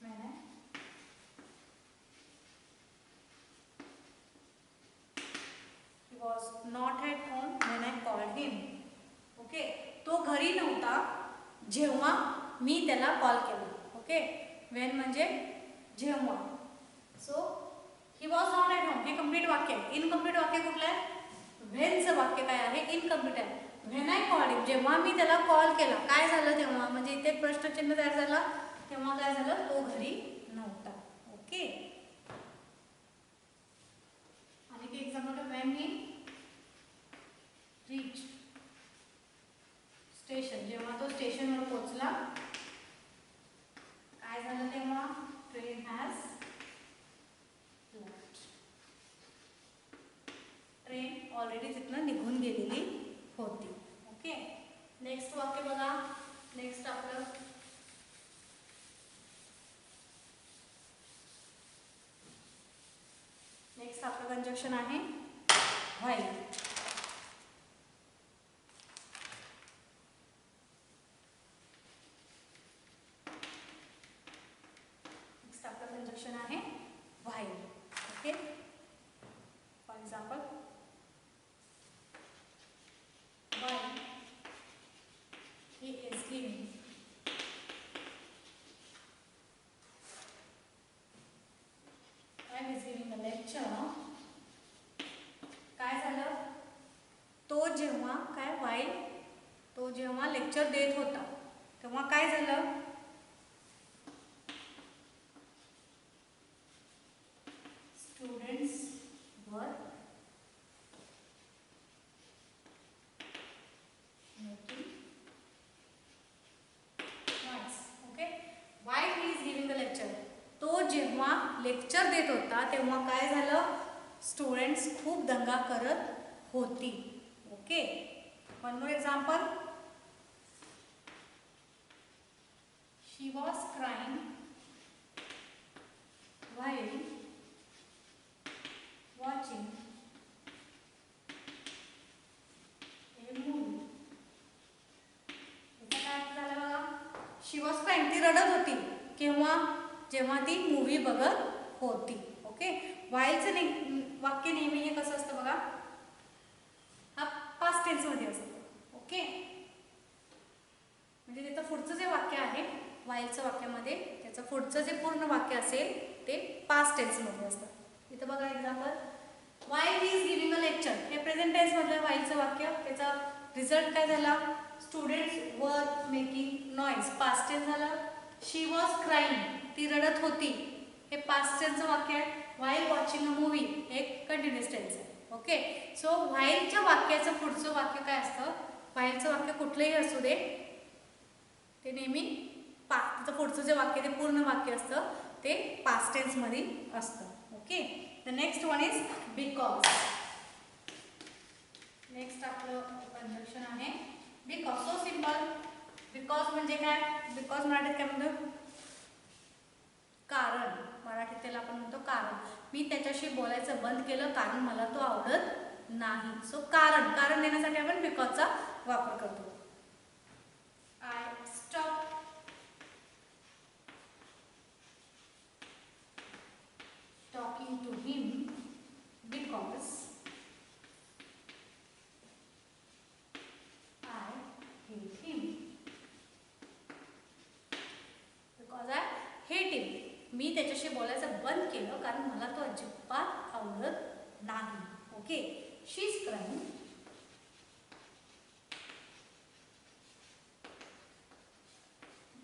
when he was not at home when I called him. Okay, तो घरी नव्हता जेव्हा मी त्याला कॉल केला. ओके, when म्हणजे जेव्हा. So he was not at home हे कंप्लीट वाक्य आहे. इनकम्प्लीट वाक्य कुठलं आहे? व्हेनचं वाक्य काय आहे? इनकम्प्लीट आहे. व्हेन आय कॉल्ड हिम, जेव्हा मी त्याला कॉल केला काय झालं तेव्हा? म्हणजे इथे प्रश्नचिन्ह तयार झाला. तेव्हा काय झालं? तो घरी नव्हता. ओके, आणि एक example, when he reach station, जेव्हा तो स्टेशनवर पोहोचला काय झालं तेव्हा? Train has left. Train already तिथनं निघून गेलेली होती. ओके, नेक्स्ट वाक्य बघा. नेक्स्ट आपलं कंजक्शन आहे व्हाईल. नेक्स्ट आपलं कंजक्शन आहे while. Okay, for example, while he is giving a lecture. काय झालं? तो जेव्हा काय while तो जेव्हा लेक्चर देत होता तेव्हा काय झालं? स्टुडंट्स वर लेक्चर देत होता तेव्हा काय झालं? स्टुडंट्स खूप दंगा करत होती. Okay, one more example, she was crying while watching A movie. याचा काय अर्थ झाला बघा? शी वॉज क्राईंग, ती रडत होती केव्हा? जेव्हा ती मूवी बघत होती. ओके, व्हाईलचं वाक्य नेहमी हे कसं असतं बघा? हा पास्ट टेन्स मध्ये असतं. ओके, म्हणजे त्याचं पुढचं जे वाक्य आहे व्हाईलचं वाक्यामध्ये त्याचं पुढचं जे पूर्ण वाक्य असेल ते पास्ट टेन्स मध्ये असतं. इथं बघा example, while he is giving a lecture, हे प्रेझेंट टेन्स मधलं व्हाईलचं वाक्य. त्याचा रिझल्ट काय झाला? Students were making noise, past tense झालं. शी वॉज क्राईंग, ती रडत होती, हे पास्ट टेन्सचं वाक्य आहे. व्हाईल वॉचिंग अ मूवी हे कंटिन्युअस टेन्स आहे. ओके, सो व्हाईलच्या वाक्याचं पुढचं वाक्य काय असतं? व्हाईलचं वाक्य कुठलंही असू दे ते नेहमी त्याचं पुढचं जे वाक्य ते पूर्ण वाक्य असतं ते पास्ट टेन्स मध्ये असतं. Okay, the next one is because. Next आपलं कंजक्शन आहे बिकॉज. So simple. बिकॉज म्हणजे काय? बिकॉज मराठीत काय म्हणतो? कारण. मराठीत त्याला आपण म्हणतो कारण. मी त्याच्याशी बोलायचं बंद केलं कारण मला तो आवडत नाही. सो कारण, कारण देण्यासाठी आपण बिकॉजचा वापर करतो. I stop talking to him because मी त्याच्याशी बोलायचं बंद केलं कारण मला तो अजिबात आवडत नाही. Okay, she is crying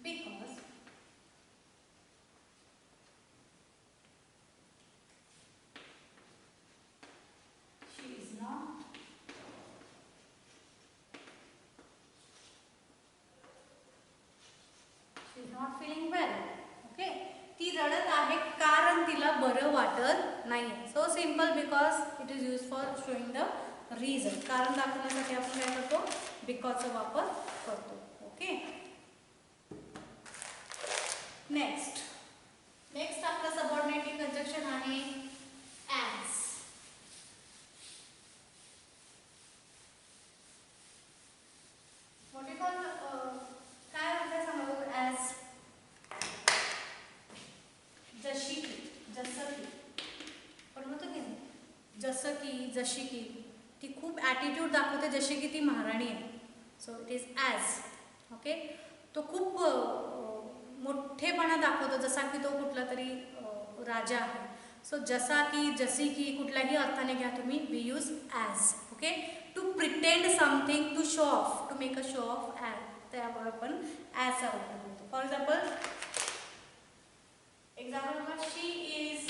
because she is not feeling well. Okay, ती रडत आहे कारण तिला बरं वाटत नाही. So simple, because it is use for showing the reason. कारण दाखवण्यासाठी आपण काय करतो, बिकॉजचा वापर करतो. ओके, नेक्स्ट आपलं सबऑर्डिनेटिंग कंजक्शन आहे ॲज. व्हॉट यू कॉल, काय म्हणतात सांगा बघू. ॲज जशी की, जसं की, पण म्हणतो की नाही, जसं की, जशी की, ती खूप ॲटिट्यूड दाखवते जशी की ती महाराणी आहे. So it is as. Okay, तो खूप मोठेपणा दाखवतो जसा की तो कुठला तरी राजा आहे. सो जसा की, जशी की, कुठल्याही अर्थाने घ्या तुम्ही, we use as. Okay, to pretend something, to show off, to make a show off as, त्यावर आपण ॲजचा वापर करतो. For example she is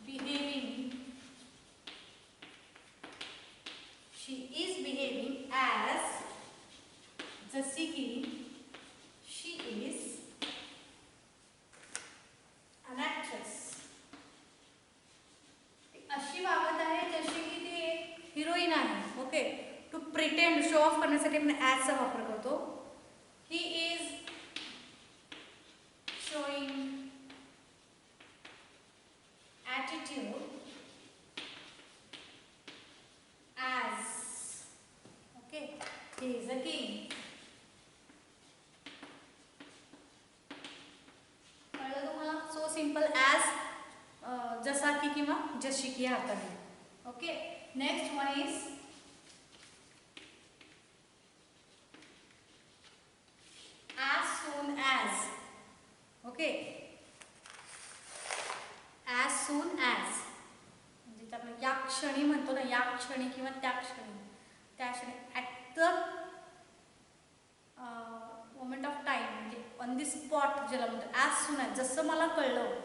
behaving, she is behaving as जशी की शी इज an actress. अशी वागत आहे जशी की ती एक हिरोईन आहे. Okay, to pretend, show off करण्यासाठी आपण ॲजचा वापर करतो. He is showing attitude as. Okay, he is a king. कळलं तुम्हाला? सो सिम्पल, ॲज जसा की किंवा जशी की या अर्थाने. Okay, next one is as soon as. Okay, as soon as म्हणजे आपण या क्षणी म्हणतो ना, या क्षणी किंवा त्या क्षणी, at the moment of time, म्हणजे ऑन दी स्पॉट ज्याला म्हणतो. ॲज सून ॲज, जसं मला कळलं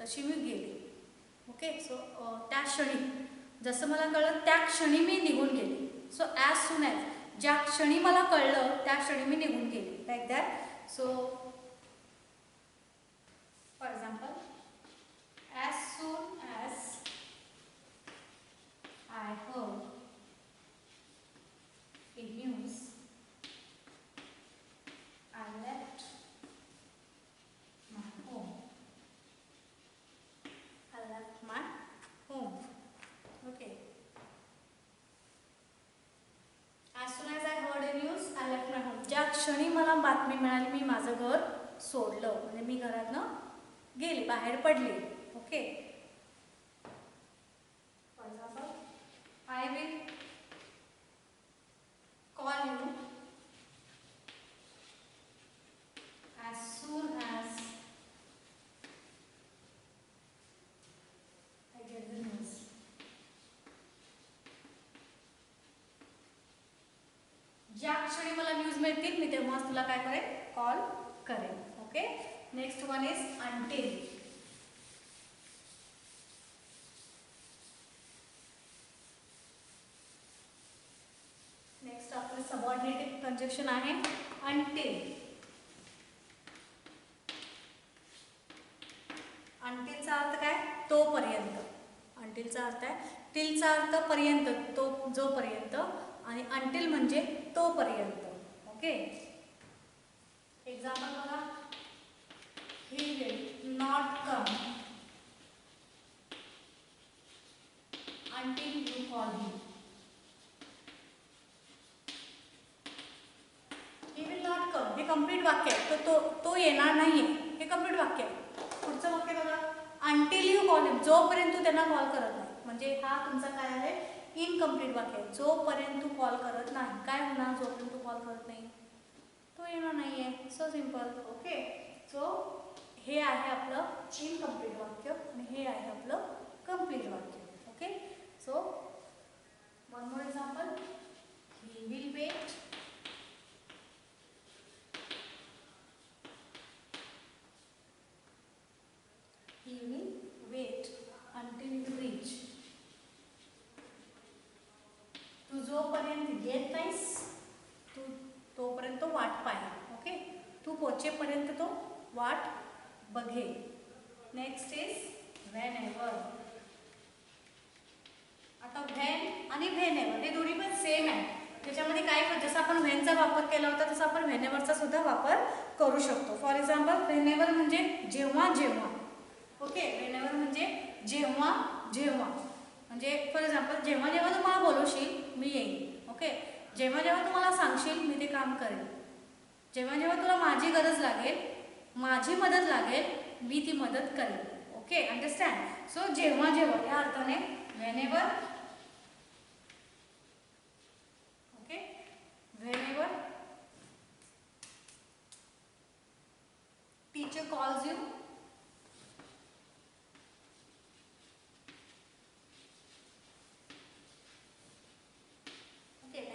तशी मी गेले. ओके, सो त्या क्षणी, जसं मला कळलं त्या क्षणी मी निघून गेले. सो ॲज सून ॲज, ज्या क्षणी मला कळलं त्या क्षणी मी निघून गेले, like that. So for example, as soon as I heard in news I left my home. I left my home. Okay. As soon as I heard the news, I left my home. ज्या क्षणी मला बातमी मिळाली मी माझं घर सोडलं, म्हणजे मी घरातनं गेले, बाहेर पडले. Okay, for example, I will call you as soon as I get the news. ज्या क्षणी मला न्यूज मिळतील मी तेव्हाच तुला काय करेन, कॉल करेन. Okay, next one is until. Next आपलं सबऑर्डिनेटिव्ह कंजक्शन आहे अंटिल. अंटिलचा अर्थ काय, तोपर्यंत. अंटिलचा अर्थ आहे, टिलचा अर्थ पर्यंत, तो जोपर्यंत, आणि अंटिल म्हणजे तोपर्यंत. ओके, एक्झाम्पल बघा, he will not come until you call him. He will not come हे कंप्लीट वाक्य आहे, तो येणार नाही आहे, हे कंप्लीट वाक्य आहे. पुढचं वाक्य बघा, अंटिल यू कॉल हिम, जोपर्यंत तू त्यांना कॉल करत नाही, म्हणजे हा तुमचा काय आहे, इनकम्प्लीट वाक्य आहे. जोपर्यंत तू कॉल करत नाही, काय होणार, जोपर्यंत तू कॉल करत नाही तो येणार नाही आहे. So simple. ओके, सो हे आहे आपलं इनकम्प्लीट वाक्य आणि हे आहे आपलं कंप्लीट वाक्य. Okay, so one more example. He will wait. He will wait until you reach. तू जोपर्यंत येत नाहीस तू तोपर्यंत वाट पाहे. ओके, तू पोचेपर्यंत तो वाट बघे. Next is whenever. आता व्हेन आणि व्हेन एव्हर हे दोन्ही पण सेम आहे. त्याच्यामध्ये काय, जसं आपण व्हेनचा वापर केला होता तसं आपण व्हेन एव्हरचा सुद्धा वापर करू शकतो. फॉर एक्झाम्पल व्हेन एव्हर म्हणजे जेव्हा जेव्हा. ओके, व्हेन एव्हर म्हणजे जेव्हा जेव्हा. म्हणजे फॉर एक्झाम्पल जेव्हा जेव्हा तू मला बोलवशील मी येईन. ओके, जेव्हा जेव्हा तू मला सांगशील मी ते काम करेन. जेव्हा जेव्हा तुला माझी गरज लागेल, माझी मदत लागेल, मी ती मदत करेन. Okay, understand. सो जेव्हा जेव्हा या अर्थाने when ever. Okay, when ever teacher calls you.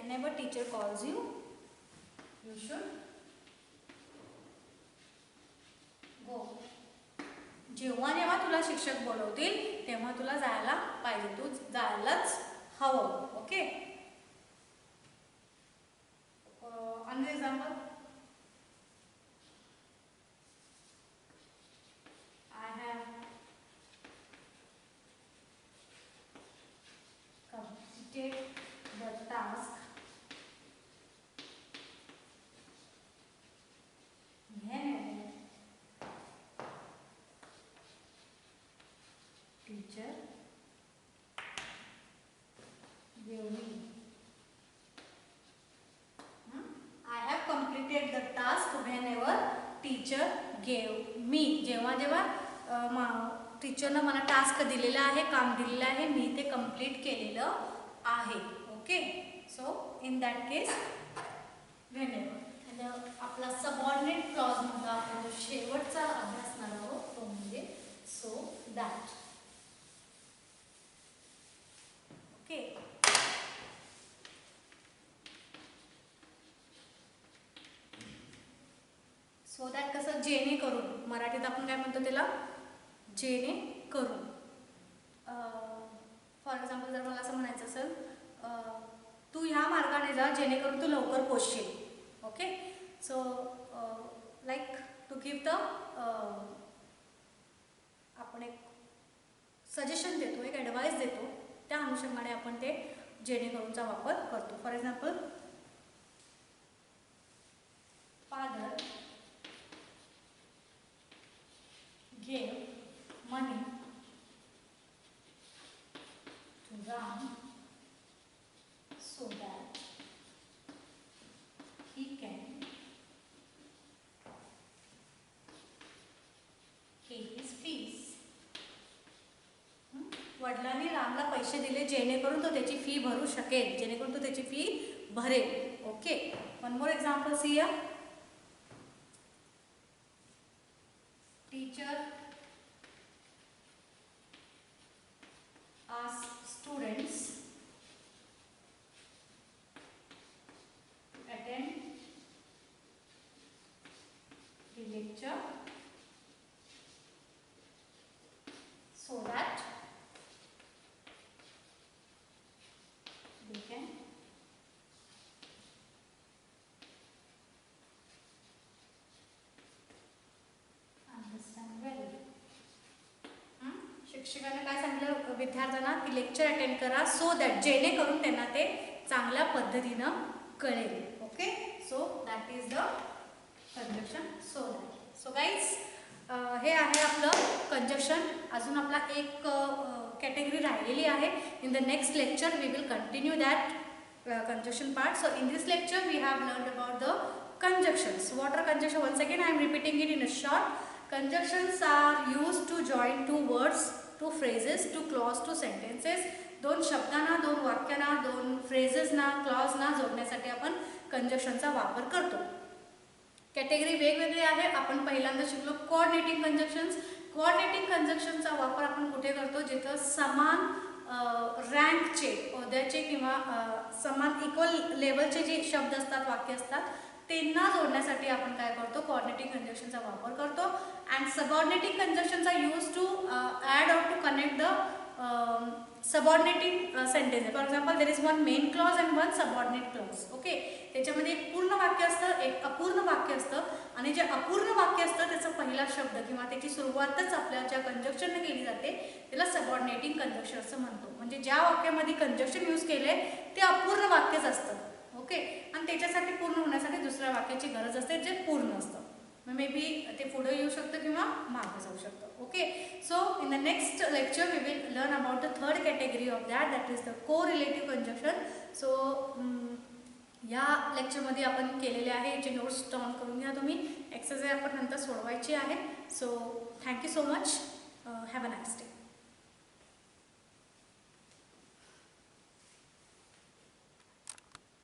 Whenever teacher calls you, you should go. जेव्हा जेव्हा तुला शिक्षक बोलवतील तेव्हा तुला जायला पाहिजे, तू जायलाच हवं. Okay, another example. I have completed the task whenever teacher gave me. I have completed the task whenever teacher gave me. जेव्हा जेव्हा टीचरनं मला टास्क दिलेला आहे, काम दिलेलं आहे, मी ते कंप्लीट केलेलं आहे. Okay, so in that case whenever. आणि आपला सबऑर्डिनेट क्लॉज मध्ये आपण जो शेवटचा अभ्यास करणार आहोत तो म्हणजे so that. Okay, so that कसं, जेणेकरून. मराठीत आपण काय म्हणतो त्याला, जेणेकरून. फॉर एक्झाम्पल जर मला असं म्हणायचं असेल, तू ह्या मार्गाने जा जेणेकरून तू लवकर पोचशील. Okay, so like to give the, आपण एक सजेशन देतो, एक ॲडवाईस देतो, त्या अनुषंगाने आपण ते जेणेकरूनचा वापर करतो. For example, father gave money to Ram so that he can pay his fees. वडिलांनी रामला पैसे दिले जेणेकरून तो त्याची फी भरू शकेल, जेणेकरून तो त्याची फी भरेल. Okay, one more example see या. Teacher ask students to attend the lecture so that they can understand well. शिक्षकाने काय सांगितलं विद्यार्थ्यांना की लेक्चर अटेंड करा सो दॅट, जेणेकरून त्यांना ते चांगल्या पद्धतीनं कळेल. Okay, so that is the conjunction so that. So guys, हे आहे आपलं कंजक्शन. अजून आपला एक कॅटेगरी राहिलेली आहे. In the next lecture we will continue that conjunction part. So in this lecture we have learned about the conjunctions. What are conjunctions? Once again I am repeating it in a short. Conjunctions are used to join two words, two phrases, two clause, two sentences. दोन शब्दांना, दोन वाक्यांना, दोन फ्रेजेसना, क्लॉजना जोडण्यासाठी आपण कंजक्शनचा वापर करतो. कॅटेगरी वेगवेगळी आहे. आपण पहिल्यांदा शिकलो कोऑर्डिनेटिंग कंजक्शन्स. कोऑर्डिनेटिंग कंजक्शनचा वापर आपण कुठे करतो, जिथं समान रँकचे, ओहद्याचे किंवा समान इक्वल लेवलचे जे शब्द असतात, वाक्य असतात, त्यांना जोडण्यासाठी आपण काय करतो, कोऑर्डिनेटिंग कंजक्शनचा वापर करतो. अँड सबऑर्डिनेटिंग कंजक्शनचा use to add or to connect the subordinating sentence. For example there is one main clause and one subordinate clause. Okay, त्याच्यामध्ये एक पूर्ण वाक्य असतं, एक अपूर्ण वाक्य असतं. आणि जे अपूर्ण वाक्य असतं त्याचा पहिला शब्द किंवा त्याची सुरुवातच आपल्या ज्या कंजक्शनने केली जाते त्याला सबऑर्डिनेटिंग कंजक्शन असं म्हणतो. म्हणजे ज्या वाक्यामध्ये कंजक्शन यूज केले ते अपूर्ण वाक्यच असतं. ओके, आणि त्याच्यासाठी पूर्ण होण्यासाठी दुसऱ्या वाक्याची गरज असते जे पूर्ण असतं. मे बी ते पुढे येऊ शकतं किंवा मागे जाऊ शकतं. Okay, so in the next lecture we will learn about the third category of that is the correlative conjunction. So या लेक्चरमध्ये आपण केलेले आहे, याचे नोट्स डाउन करून घ्या तुम्ही. एक्सरसाइज आपण नंतर सोडवायची आहे. So thank you so much. Have a nice day.